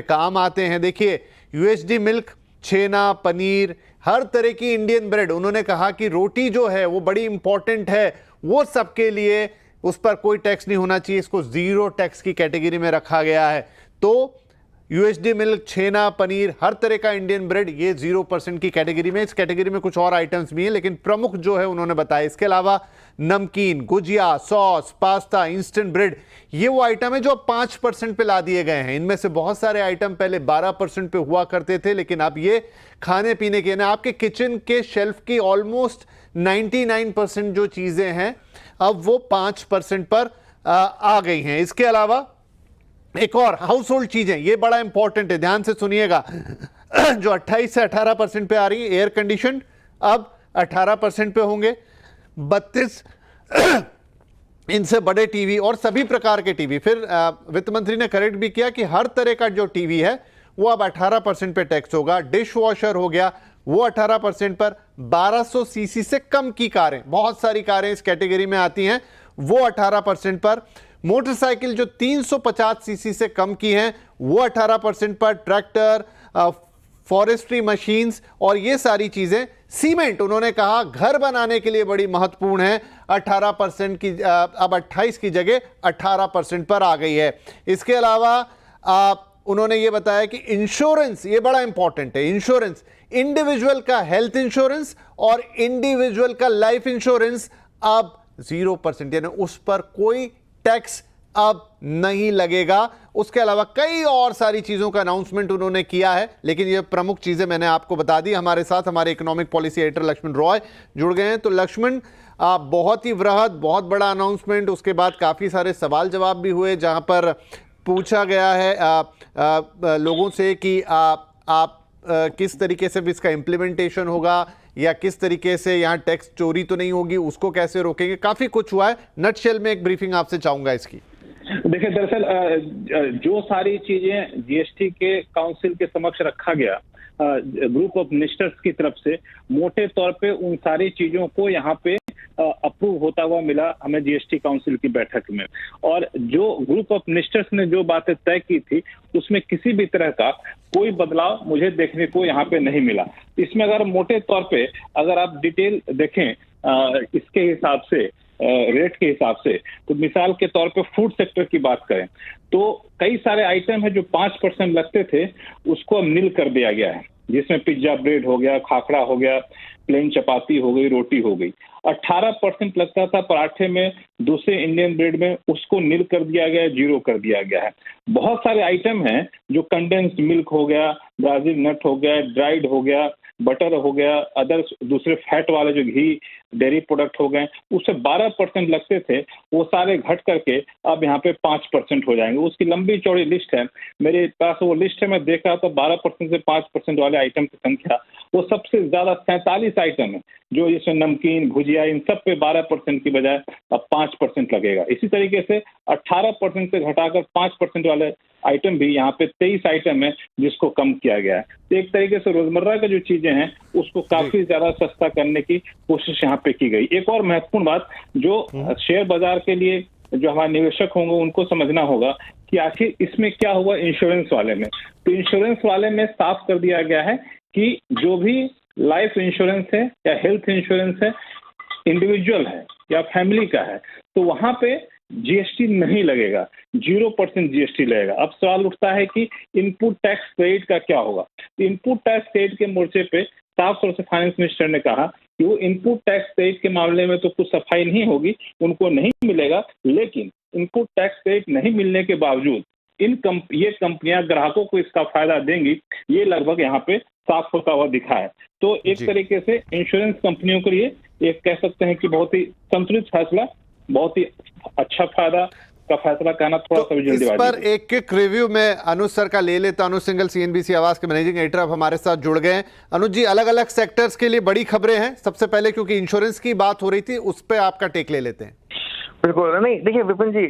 काम आते हैं। देखिए, यूएसडी मिल्क, छेना, पनीर, हर तरह की इंडियन ब्रेड, उन्होंने कहा कि रोटी जो है वो बड़ी इंपॉर्टेंट है, वो सबके लिए, उस पर कोई टैक्स नहीं होना चाहिए, इसको जीरो टैक्स की कैटेगरी में रखा गया है। तो यूएसडी मिल्क, छेना, पनीर, हर तरह का इंडियन ब्रेड, ये 0% की कैटेगरी में। इस कैटेगरी में कुछ और आइटम्स भी हैं, लेकिन प्रमुख जो है उन्होंने बताया। इसके अलावा नमकीन, gujiya, sauce, pasta, instant bread, ये वो आइटम है जो अब 5% पे ला दिए गए हैं। इनमें से बहुत सारे आइटम पहले 12% पे हुआ करते थे, लेकिन अब ये खाने पीने के ना, आपके किचन के शेल्फ की ऑलमोस्ट 99% जो चीजें हैं अब वो 5% पर आ गई हैं। इसके अलावा एक और हाउस होल्ड चीजें, ये बड़ा इंपॉर्टेंट है, ध्यान से सुनिएगा, जो 28 से 18% पे आ रही है। एयर कंडीशन अब 18% पे होंगे। 32 इनसे बड़े टीवी और सभी प्रकार के टीवी। फिर वित्त मंत्री ने करेक्ट भी किया कि हर तरह का जो टीवी है वो अब 18% पे टैक्स होगा। डिश वॉशर हो गया वो 18% पर। 1200 सीसी से कम की कारें, बहुत सारी कारें इस कैटेगरी में आती हैं, वो 18% पर। मोटरसाइकिल जो 350 सीसी से कम की हैं वो 18% पर। ट्रैक्टर, फॉरेस्ट्री मशीन्स और ये सारी चीजें। सीमेंट, उन्होंने कहा घर बनाने के लिए बड़ी महत्वपूर्ण है, 18% की अब 28 की जगह 18% पर आ गई है। इसके अलावा उन्होंने ये बताया कि इंश्योरेंस, ये बड़ा इंपॉर्टेंट है, इंश्योरेंस, इंडिविजुअल का हेल्थ इंश्योरेंस और इंडिविजुअल का लाइफ इंश्योरेंस अब 0%, यानी उस पर कोई टैक्स अब नहीं लगेगा। उसके अलावा कई और सारी चीजों का अनाउंसमेंट उन्होंने किया है, लेकिन ये प्रमुख चीजें मैंने आपको बता दी। हमारे साथ हमारे economic policy editor Lakshman Roy जुड़ गए हैं। तो लक्ष्मण, बहुत ही वृहद, बहुत बड़ा अनाउंसमेंट, उसके बाद काफी सारे सवाल जवाब भी हुए, जहां पर पूछा गया है लोगों से कि आप किस तरीके से भी इसका इम्प्लीमेंटेशन होगा, या किस तरीके से यहाँ टैक्स चोरी तो नहीं होगी, उसको कैसे रोकेंगे। काफी कुछ हुआ है। नटशेल में एक ब्रीफिंग आपसे चाहूंगा इसकी। देखिए, दरअसल जो सारी चीजें जीएसटी के काउंसिल के समक्ष रखा गया ग्रुप ऑफ मिनिस्टर्स की तरफ से, मोटे तौर पे उन सारी चीजों को यहाँ पे अप्रूव होता हुआ मिला हमें जीएसटी काउंसिल की बैठक में। और जो ग्रुप ऑफ मिनिस्टर्स ने जो बातें तय की थी उसमें किसी भी तरह का कोई बदलाव मुझे देखने को यहाँ पे नहीं मिला। इसमें अगर मोटे तौर पे अगर आप डिटेल देखें इसके हिसाब से, रेट के हिसाब से, तो मिसाल के तौर पे फूड सेक्टर की बात करें तो कई सारे आइटम है जो 5% लगते थे, उसको अब नील कर दिया गया है, जिसमें पिज्जा ब्रेड हो गया, खाखरा हो गया, प्लेन चपाती हो गई, रोटी हो गई। 18% लगता था पराठे में, दूसरे इंडियन ब्रेड में, उसको नील कर दिया गया है, 0 कर दिया गया है। बहुत सारे आइटम हैं जो कंडेंस्ड मिल्क हो गया, ब्राजील नट हो गया, ड्राइड हो गया, बटर हो गया, अदर दूसरे फैट वाले जो घी डेयरी प्रोडक्ट हो गए, उससे 12% लगते थे, वो सारे घट करके अब यहाँ पे 5% हो जाएंगे। उसकी लंबी चौड़ी लिस्ट है, मेरे पास वो लिस्ट है, मैं देख रहा था 12% से 5% वाले आइटम की संख्या, वो सबसे ज्यादा 47 आइटम है, जो इसमें नमकीन, भुजिया, इन सब पे 12% की बजाय अब 5% लगेगा। इसी तरीके से 18% से घटाकर 5% वाले आइटम भी यहाँ पे 23 आइटम है जिसको कम किया गया है। तो एक तरीके से रोजमर्रा की जो चीजें हैं उसको काफी ज्यादा सस्ता करने की कोशिश यहाँ पे की गई। एक और महत्वपूर्ण बात जो शेयर बाजार के लिए जो हमारे निवेशक होंगे उनको समझना होगा कि आखिर इसमें क्या हुआ इंश्योरेंस वाले में। तो इंश्योरेंस वाले में साफ कर दिया गया है कि जो भी लाइफ इंश्योरेंस है या हेल्थ इंश्योरेंस है, इंडिविजुअल है या फैमिली का है, तो वहां पे जीएसटी नहीं लगेगा, 0% जीएसटी लगेगा। अब सवाल उठता है कि इनपुट टैक्स क्रेडिट का क्या होगा। इनपुट टैक्स क्रेडिट के मोर्चे पे साफ तौर से फाइनेंस मिनिस्टर ने कहा कि वो इनपुट टैक्स क्रेडिट के मामले में तो कुछ सफाई नहीं होगी, उनको नहीं मिलेगा, लेकिन इनपुट टैक्स क्रेडिट नहीं मिलने के बावजूद ये कंपनियां ग्राहकों को इसका फायदा देंगी, ये लगभग यहाँ पे साफ होता हुआ दिखा है। तो एक तरीके से इंश्योरेंस कंपनियों के लिए एक कह सकते हैं कि बहुत ही संतुलित फैसला, बहुत ही अच्छा फायदा का फैसला कहना थोड़ा सा जल्दी। इस पर एक क्विक रिव्यू में अनुज सर का ले लेता। अनुज सिंघल, सीएनबीसी आवाज के मैनेजिंग एडिटर, अब हमारे साथ जुड़ गए हैं। अनुज जी, अलग अलग सेक्टर्स के लिए बड़ी खबरें हैं। सबसे पहले क्योंकि इंश्योरेंस की बात हो रही थी, उस पर आपका टेक ले लेते हैं। बिल्कुल नहीं, देखिए विपिन जी,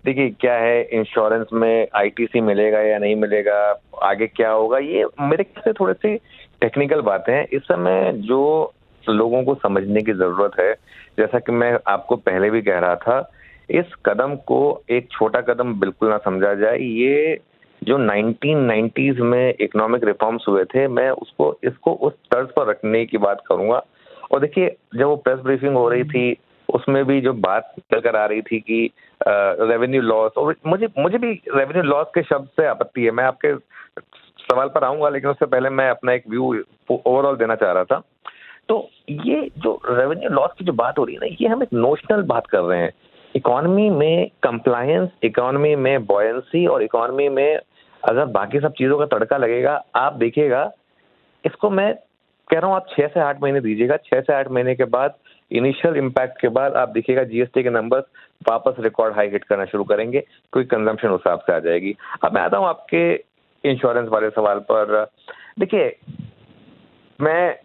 देखिए क्या है, इंश्योरेंस में आईटीसी मिलेगा या नहीं मिलेगा, आगे क्या होगा, ये मेरे ख्याल से थोड़ी सी टेक्निकल बातें हैं। इस समय जो लोगों को समझने की जरूरत है, जैसा कि मैं आपको पहले भी कह रहा था, इस कदम को एक छोटा कदम बिल्कुल ना समझा जाए। ये जो 1990s में इकोनॉमिक रिफॉर्म्स हुए थे, मैं इसको उस तर्ज पर रखने की बात करूंगा। और देखिए, जब वो प्रेस ब्रीफिंग हो रही थी, उसमें भी जो बात निकल कर आ रही थी कि रेवेन्यू लॉस, और मुझे भी रेवेन्यू लॉस के शब्द से आपत्ति है। मैं आपके सवाल पर आऊंगा, लेकिन उससे पहले मैं अपना एक व्यू ओवरऑल देना चाह रहा था। तो ये जो रेवेन्यू लॉस की जो बात हो रही है ना, ये हम एक नोशनल बात कर रहे हैं। इकोनॉमी में कंप्लायंस, इकोनॉमी में बॉयंसी, और इकोनॉमी में अगर बाकी सब चीजों का तड़का लगेगा, आप देखिएगा, इसको मैं कह रहा हूँ, आप 6 से 8 महीने दीजिएगा। 6 से 8 महीने के बाद, इनिशियल इम्पैक्ट के बाद, आप देखिएगा जीएसटी के नंबर्स वापस रिकॉर्ड हाई हिट करना शुरू करेंगे, क्योंकि कंजम्पशन उस हिसाब से आ जाएगी। अब मैं आता हूँ आपके इंश्योरेंस वाले सवाल पर। देखिए, मैं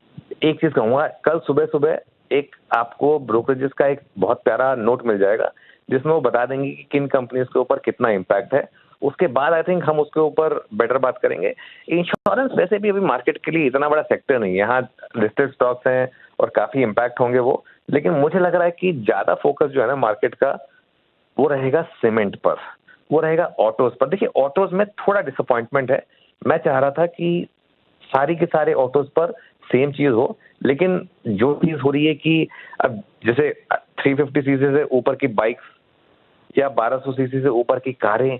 एक चीज कहूंगा, कल सुबह सुबह एक आपको ब्रोकरेजेस का एक बहुत प्यारा नोट मिल जाएगा, जिसमें वो बता देंगे कि किन कंपनीज के ऊपर कितना इम्पैक्ट है। उसके बाद आई थिंक हम उसके ऊपर बेटर बात करेंगे। इंश्योरेंस वैसे भी अभी मार्केट के लिए इतना बड़ा सेक्टर नहीं है, यहाँ लिस्टेड स्टॉक्स हैं और काफी इम्पैक्ट होंगे वो, लेकिन मुझे लग रहा है कि ज्यादा फोकस जो है ना मार्केट का, वो रहेगा सीमेंट पर, वो रहेगा ऑटोज पर। देखिए, ऑटोज में थोड़ा डिसअपॉइंटमेंट है। मैं चाह रहा था कि सारी के सारे ऑटोज पर सेम चीज हो, लेकिन जो चीज हो रही है कि अब जैसे 350 सीसी से ऊपर की बाइक्स या 1200 सीसी से ऊपर की कारें,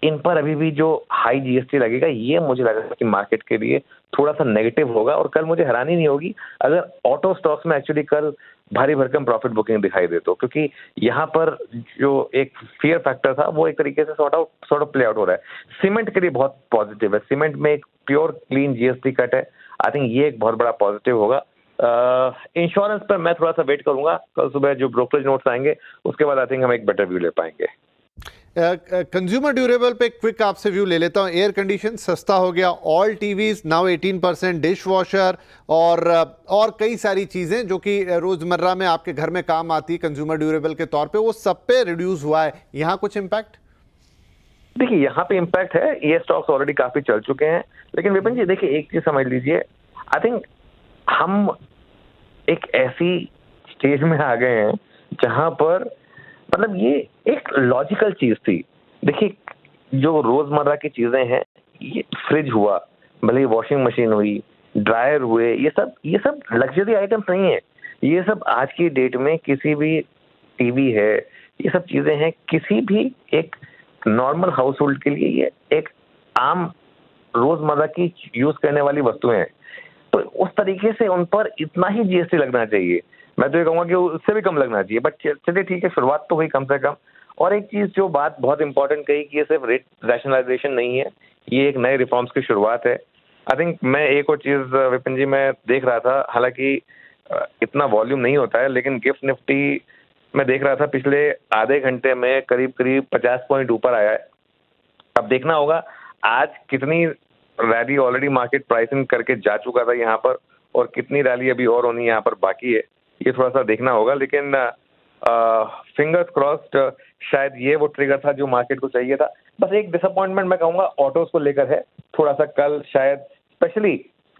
इन पर अभी भी जो हाई जीएसटी लगेगा, ये मुझे लग रहा है कि मार्केट के लिए थोड़ा सा नेगेटिव होगा। और कल मुझे हैरानी नहीं होगी अगर ऑटो स्टॉक्स में एक्चुअली कल भारी भरकम प्रॉफिट बुकिंग दिखाई दे, तो क्योंकि यहाँ पर जो एक फियर फैक्टर था, वो एक तरीके से सॉर्ट ऑफ प्ले आउट हो रहा है। सीमेंट के लिए बहुत पॉजिटिव है। सीमेंट में एक प्योर क्लीन जीएसटी कट है, आई थिंक ये एक बहुत बड़ा पॉजिटिव होगा। इंश्योरेंस पर मैं थोड़ा सा वेट करूंगा, कल सुबह जो ब्रोकरेज नोट्स आएंगे उसके बाद आई थिंक हम एक बेटर व्यू ले पाएंगे। कंज्यूमर ड्यूरेबल पे क्विक आपसे व्यू ले लेता हूं। एयर कंडीशन सस्ता हो गया, all TVs now 18%, dish washer और कई सारी चीजें जो कि रोजमर्रा में आपके घर में काम आती है कंज्यूमर ड्यूरेबल के तौर पे, वो सब पे रिड्यूस हुआ है। यहाँ कुछ इम्पैक्ट? देखिए, यहाँ पे इम्पैक्ट है, ये स्टॉक्स ऑलरेडी काफी चल चुके हैं। लेकिन विपिन जी, देखिए, एक चीज समझ लीजिए, आई थिंक हम एक ऐसी स्टेज में आ गए हैं जहां पर मतलब ये एक लॉजिकल चीज थी। देखिए, जो रोजमर्रा की चीजें हैं, ये फ्रिज हुआ, भले ही वॉशिंग मशीन हुई, ड्रायर हुए, ये सब लग्जरी आइटम्स नहीं है। ये सब आज की डेट में किसी भी टीवी है, ये सब चीजें हैं, किसी भी एक नॉर्मल हाउस होल्ड के लिए ये एक आम रोजमर्रा की यूज करने वाली वस्तुएं हैं। तो उस तरीके से उन पर इतना ही जीएसटी लगना चाहिए। मैं तो ये कहूंगा कि उससे भी कम लगना चाहिए, बट चलिए ठीक है, शुरुआत तो हुई कम से कम। और एक चीज जो बात बहुत इंपॉर्टेंट कही कि ये सिर्फ रेट रैशनलाइजेशन नहीं है, ये एक नए रिफॉर्म्स की शुरुआत है। आई थिंक मैं एक और चीज विपिन जी मैं देख रहा था, हालांकि इतना वॉल्यूम नहीं होता है, लेकिन गिफ्ट निफ्टी मैं देख रहा था पिछले आधे घंटे में करीब 50 पॉइंट ऊपर आया है। अब देखना होगा आज कितनी रैली ऑलरेडी मार्केट प्राइसिंग करके जा चुका था यहाँ पर, और कितनी रैली अभी और होनी यहाँ पर बाकी है, ये थोड़ा सा देखना होगा। लेकिन फिंगर्स क्रॉस्ड, शायद ये वो ट्रिगर था जो मार्केट को चाहिए था। बस एक डिसअपॉइंटमेंट मैं कहूँगा ऑटोज को लेकर है थोड़ा सा। कल शायद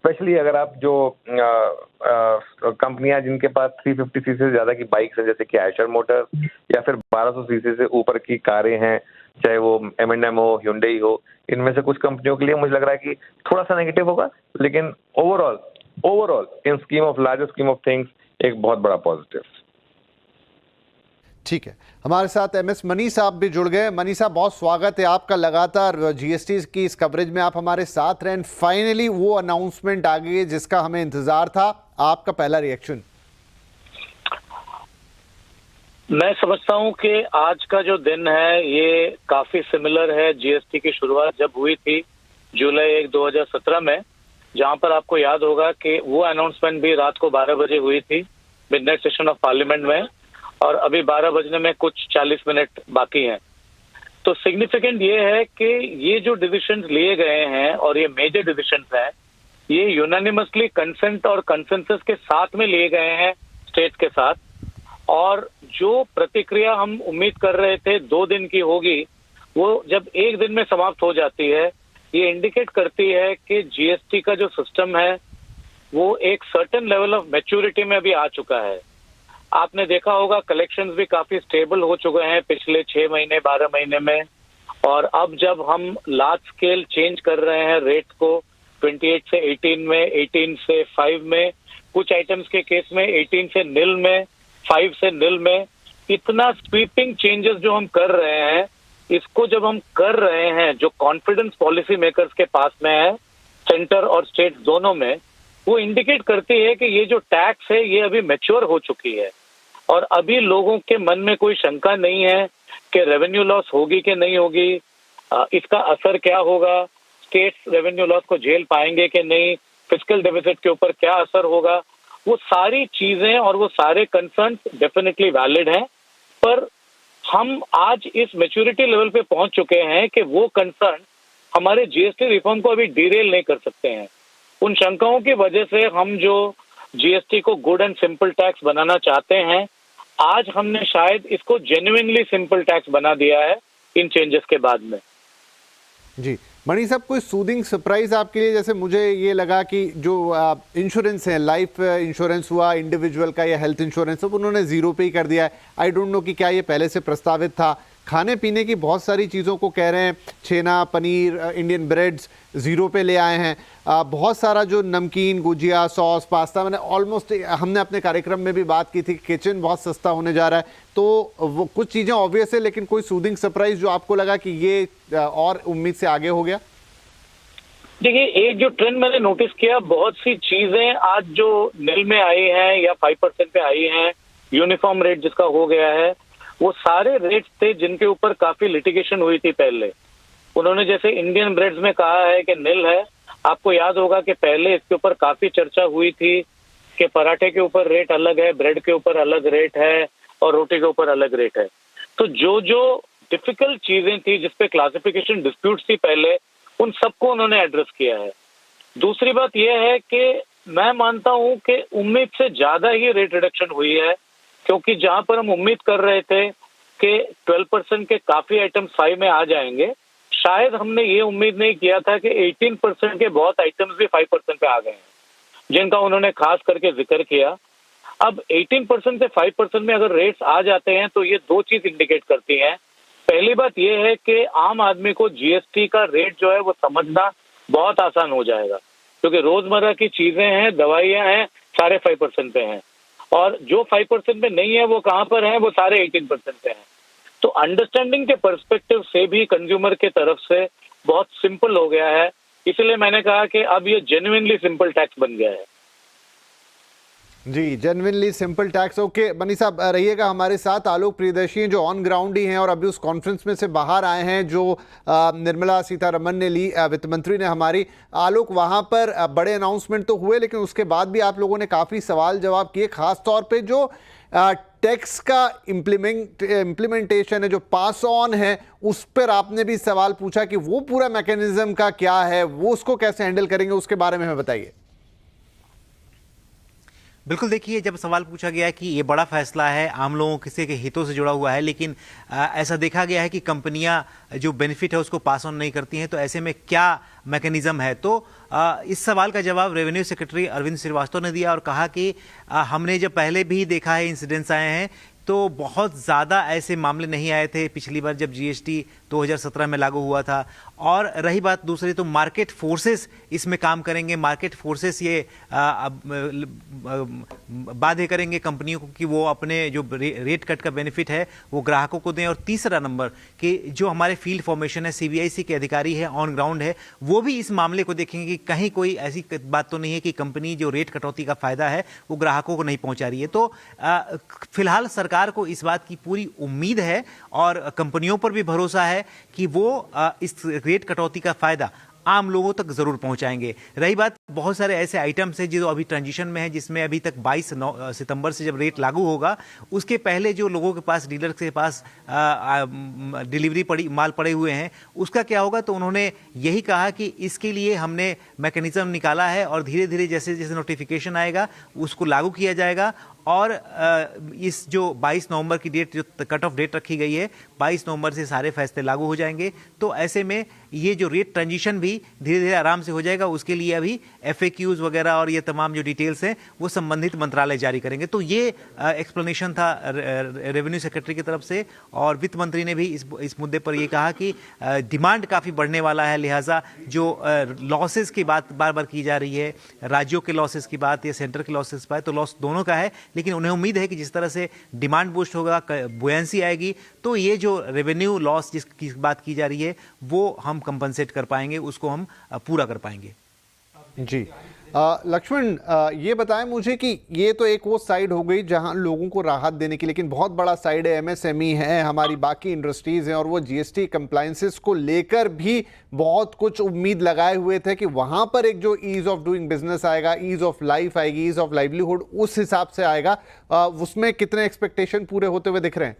स्पेशली अगर आप जो कंपनियां जिनके पास 350 सीसी से ज्यादा की बाइक्स हैं, जैसे कि आयशर मोटर्स, या फिर 1200 सीसी से ऊपर की कारें हैं, चाहे वो M&M हो, Hyundai हो, इनमें से कुछ कंपनियों के लिए मुझे लग रहा है कि थोड़ा सा नेगेटिव होगा। लेकिन overall in scheme of larger scheme of things एक बहुत बड़ा पॉजिटिव। ठीक है, हमारे साथ MS मनी साहब भी जुड़ गए। मनी साहब, बहुत स्वागत है आपका। लगातार जीएसटी की इस कवरेज में आप हमारे साथ रहें। फाइनली वो अनाउंसमेंट आ गई जिसका हमें इंतजार था, आपका पहला रिएक्शन? मैं समझता हूं कि आज का जो दिन है ये काफी सिमिलर है जीएसटी की शुरुआत जब हुई थी जुलाई 1, 2017 में, जहां पर आपको याद होगा कि वो अनाउंसमेंट भी रात को 12 बजे हुई थी मिडनाइट सेशन ऑफ पार्लियामेंट में, और अभी 12 बजने में कुछ 40 मिनट बाकी हैं। तो सिग्निफिकेंट ये है कि ये जो डिसीजंस लिए गए हैं और ये मेजर डिसीजंस हैं, ये यूनानिमसली कंसेंट और कंसेंसस के साथ में लिए गए हैं स्टेट के साथ। और जो प्रतिक्रिया हम उम्मीद कर रहे थे 2 दिन की होगी, वो जब 1 दिन में समाप्त हो जाती है, ये इंडिकेट करती है कि जीएसटी का जो सिस्टम है वो एक सर्टेन लेवल ऑफ मैच्योरिटी में भी आ चुका है। आपने देखा होगा कलेक्शंस भी काफी स्टेबल हो चुके हैं पिछले 6 महीने 12 महीने में, और अब जब हम लार्ज स्केल चेंज कर रहे हैं रेट को 28 से 18 में, 18 से 5 में, कुछ आइटम्स के केस में 18 से निल में, 5 से निल में, इतना स्वीपिंग चेंजेस जो हम कर रहे हैं, इसको जब हम कर रहे हैं, जो कॉन्फिडेंस पॉलिसी मेकर्स के पास में है, सेंटर और स्टेट दोनों में, वो इंडिकेट करती है कि ये जो टैक्स है ये अभी मैच्योर हो चुकी है और अभी लोगों के मन में कोई शंका नहीं है कि रेवेन्यू लॉस होगी कि नहीं होगी, इसका असर क्या होगा, स्टेट्स रेवेन्यू लॉस को झेल पाएंगे कि नहीं, फिस्कल डेफिसिट के ऊपर क्या असर होगा। वो सारी चीजें और वो सारे कंसर्न डेफिनेटली वैलिड हैं, पर हम आज इस मैच्योरिटी लेवल पे पहुंच चुके हैं कि वो कंसर्न हमारे जीएसटी रिफॉर्म को अभी डिरेल नहीं कर सकते हैं। उन शंकाओं की वजह से हम जो जीएसटी को गुड एंड सिंपल टैक्स बनाना चाहते हैं, आज हमने शायद इसको जेन्युइनली सिंपल टैक्स बना दिया है इन चेंजेस के बाद में। जी मणि साहब, कोई सूदिंग सरप्राइज आपके लिए? जैसे मुझे ये लगा कि जो इंश्योरेंस है, लाइफ इंश्योरेंस हुआ इंडिविजुअल का या हेल्थ इंश्योरेंस, सब उन्होंने जीरो पे ही कर दिया है। आई डोंट नो कि क्या ये पहले से प्रस्तावित था। खाने पीने की बहुत सारी चीज़ों को कह रहे हैं, छेना, पनीर, इंडियन ब्रेड्स ज़ीरो पे ले आए हैं। बहुत सारा जो नमकीन, गुजिया, सॉस, पास्ता, मैंने ऑलमोस्ट, हमने अपने कार्यक्रम में भी बात की थी, किचन बहुत सस्ता होने जा रहा है। तो वो कुछ चीज़ें ऑब्वियस है, लेकिन कोई सूदिंग सरप्राइज जो आपको लगा कि ये और उम्मीद से आगे हो गया? देखिए, एक जो ट्रेंड मैंने नोटिस किया, बहुत सी चीजें आज जो निल में आई हैं या 5% पे आई हैं, यूनिफॉर्म रेट जिसका हो गया है, वो सारे रेट्स थे जिनके ऊपर काफी लिटिगेशन हुई थी पहले। उन्होंने जैसे इंडियन ब्रेड्स में कहा है कि निल है, आपको याद होगा कि पहले इसके ऊपर काफी चर्चा हुई थी कि पराठे के ऊपर रेट अलग है, ब्रेड के ऊपर अलग रेट है और रोटी के ऊपर अलग रेट है। तो जो जो डिफिकल्ट चीजें थी जिसपे क्लासिफिकेशन डिस्प्यूट्स थी पहले, उन सबको उन्होंने एड्रेस किया है। दूसरी बात यह है कि मैं मानता हूं कि उम्मीद से ज्यादा ही रेट रिडक्शन हुई है, क्योंकि जहां पर हम उम्मीद कर रहे थे कि 12% के काफी आइटम्स 5 में आ जाएंगे, शायद हमने ये उम्मीद नहीं किया था कि 18% के बहुत आइटम्स भी 5% पे आ गए हैं, जिनका उन्होंने खास करके जिक्र किया। अब 18% से 5% में अगर रेट्स आ जाते हैं तो ये दो चीज इंडिकेट करती हैं। पहली बात यह है कि आम आदमी को जीएसटी का रेट जो है वो समझना बहुत आसान हो जाएगा, क्योंकि रोजमर्रा की चीजें हैं, दवाइयां हैं, सारे 5% पे हैं, और जो 5% पे नहीं है वो कहां पर है, वो सारे 18% पे हैं। तो अंडरस्टैंडिंग के पर्सपेक्टिव से भी कंज्यूमर के तरफ से बहुत सिंपल हो गया है, इसलिए मैंने कहा कि अब ये जेन्युइनली सिंपल टैक्स बन गया है। जी, genuinely simple tax. Okay Mani साहब, रहिएगा हमारे साथ। आलोक प्रियदर्शी जो ऑन ग्राउंड ही हैं और अभी उस कॉन्फ्रेंस में से बाहर आए हैं जो निर्मला सीतारमण ने ली, वित्त मंत्री ने हमारी। आलोक, वहाँ पर बड़े अनाउंसमेंट तो हुए, लेकिन उसके बाद भी आप लोगों ने काफ़ी सवाल जवाब किए, खास तौर पे जो टैक्स का इम्प्लीमेंटेशन है, जो पास ऑन है, उस पर आपने भी सवाल पूछा कि वो पूरा मैकेनिज्म का क्या है, वो उसको कैसे हैंडल करेंगे, उसके बारे में हमें बताइए। बिल्कुल, देखिए, जब सवाल पूछा गया है कि ये बड़ा फैसला है, आम लोगों किसी के हितों से जुड़ा हुआ है, लेकिन ऐसा देखा गया है कि कंपनियां जो बेनिफिट है उसको पास ऑन नहीं करती हैं, तो ऐसे में क्या मैकेनिज्म है? तो इस सवाल का जवाब रेवेन्यू सेक्रेटरी अरविंद श्रीवास्तव ने दिया और कहा कि हमने जब पहले भी देखा है, इंसिडेंट्स आए हैं, तो बहुत ज़्यादा ऐसे मामले नहीं आए थे पिछली बार जब जीएसटी 2017 में लागू हुआ था। और रही बात दूसरी, तो मार्केट फोर्सेस इसमें काम करेंगे, मार्केट फोर्सेस ये बाध्य करेंगे कंपनियों को कि वो अपने जो रेट कट का बेनिफिट है वो ग्राहकों को दें। और तीसरा नंबर कि जो हमारे फील्ड फॉर्मेशन है, सीबीआईसी के अधिकारी है, ऑन ग्राउंड है, वो भी इस मामले को देखेंगे कि कहीं कोई ऐसी बात तो नहीं है कि कंपनी जो रेट कटौती का फायदा है वो ग्राहकों को नहीं पहुंचा रही है। तो फिलहाल सरकार को इस बात की पूरी उम्मीद है और कंपनियों पर भी भरोसा है कि वो इस रेट कटौती का फायदा आम लोगों तक जरूर पहुंचाएंगे। रही बात, बहुत सारे ऐसे आइटम्स हैं जो अभी ट्रांजिशन में है, जिसमें अभी तक 22 सितंबर से जब रेट लागू होगा, उसके पहले जो लोगों के पास, डीलर के पास डिलीवरी माल पड़े हुए हैं, उसका क्या होगा? तो उन्होंने यही कहा कि इसके लिए हमने मैकेनिज्म निकाला है और धीरे धीरे जैसे जैसे नोटिफिकेशन आएगा उसको लागू किया जाएगा। और इस जो 22 नवंबर की डेट, जो कट ऑफ डेट रखी गई है, 22 नवंबर से सारे फैसले लागू हो जाएंगे। तो ऐसे में ये जो रेट ट्रांजिशन भी धीरे धीरे आराम से हो जाएगा, उसके लिए अभी FAQs वगैरह और ये तमाम जो डिटेल्स हैं वो संबंधित मंत्रालय जारी करेंगे। तो ये एक्सप्लेनेशन था रेवेन्यू सेक्रेटरी की तरफ से, और वित्त मंत्री ने भी इस मुद्दे पर ये कहा कि डिमांड काफ़ी बढ़ने वाला है, लिहाजा जो लॉसेस की बात बार बार की जा रही है, राज्यों के लॉसेस की बात या सेंटर के लॉसेस की बात, तो लॉस दोनों का है, लेकिन उन्हें उम्मीद है कि जिस तरह से डिमांड बूस्ट होगा, बुयांसी आएगी, तो ये जो रेवेन्यू लॉस जिसकी बात की जा रही है वो हम कंपनसेट कर पाएंगे, उसको हम पूरा कर पाएंगे। जी लक्ष्मण, ये बताएं मुझे कि ये तो एक वो साइड हो गई जहां लोगों को राहत देने की, लेकिन बहुत बड़ा साइड है MSME है, हमारी बाकी इंडस्ट्रीज हैं, और वो GST कंप्लायंसेस को लेकर भी बहुत कुछ उम्मीद लगाए हुए थे कि वहां पर एक जो ईज ऑफ डूइंग बिजनेस आएगा, ईज ऑफ लाइफ आएगी, ईज ऑफ लाइवलीहुड उस हिसाब से आएगा। उसमें कितने एक्सपेक्टेशन पूरे होते हुए दिख रहे हैं?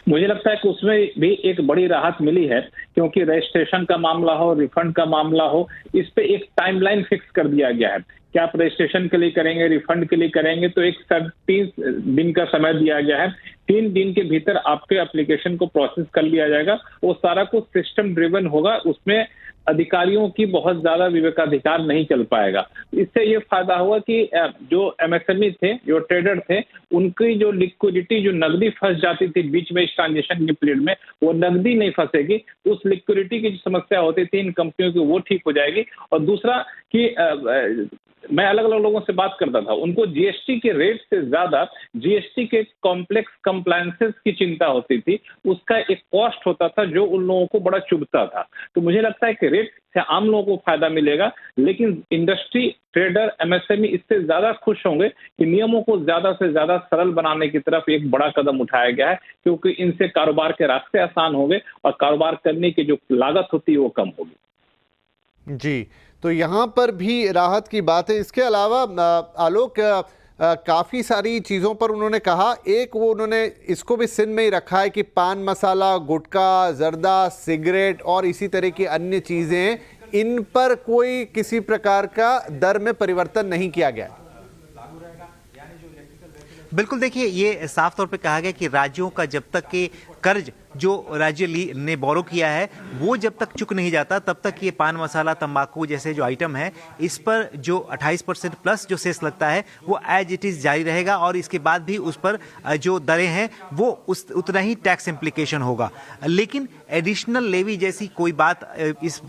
मुझे लगता है कि उसमें भी एक बड़ी राहत मिली है, क्योंकि रजिस्ट्रेशन का मामला हो, रिफंड का मामला हो, इस पे एक टाइमलाइन फिक्स कर दिया गया है कि आप रजिस्ट्रेशन के लिए करेंगे, रिफंड के लिए करेंगे, तो एक 30 दिन का समय दिया गया है। 3 दिन के भीतर आपके एप्लीकेशन को प्रोसेस कर लिया जाएगा। वो सारा कुछ सिस्टम ड्रिवन होगा, उसमें अधिकारियों की बहुत ज्यादा विवेकाधिकार नहीं चल पाएगा। इससे ये फायदा हुआ कि जो MSME थे, जो ट्रेडर थे, उनकी जो लिक्विडिटी, जो नकदी फंस जाती थी बीच में इस ट्रांजेक्शन के पीरियड में, वो नकदी नहीं फंसेगी। उस लिक्विडिटी की जो समस्या होती थी इन कंपनियों की, वो ठीक हो जाएगी। और दूसरा कि मैं अलग अलग लोगों से बात करता था, उनको GST के रेट से ज्यादा GST के कॉम्प्लेक्स कंप्लायंसेस की चिंता होती थी। उसका एक कॉस्ट होता था जो उन लोगों को बड़ा चुभता था। तो मुझे लगता है कि रेट से आम लोगों को फायदा मिलेगा, लेकिन इंडस्ट्री, ट्रेडर, MSME इससे ज्यादा खुश होंगे कि नियमों को ज्यादा से ज्यादा सरल बनाने की तरफ एक बड़ा कदम उठाया गया है, क्योंकि इनसे कारोबार के रास्ते आसान होंगे और कारोबार करने की जो लागत होती है वो कम होगी। जी, तो यहाँ पर भी राहत की बात है। इसके अलावा आलोक, काफ़ी सारी चीज़ों पर उन्होंने कहा, एक वो उन्होंने इसको भी सिन में ही रखा है कि पान मसाला, गुटखा, जर्दा, सिगरेट और इसी तरह की अन्य चीज़ें, इन पर कोई किसी प्रकार का दर में परिवर्तन नहीं किया गया। बिल्कुल, देखिए ये साफ तौर पे कहा गया कि राज्यों का जब तक के कर्ज जो राज्य ने बोरो किया है वो जब तक चुक नहीं जाता, तब तक ये पान मसाला, तंबाकू जैसे जो आइटम है, इस पर जो 28% प्लस जो सेस लगता है वो एज इट इज़ जारी रहेगा, और इसके बाद भी उस पर जो दरें हैं वो उतना ही टैक्स इम्प्लीकेशन होगा। लेकिन एडिशनल लेवी जैसी कोई बात इस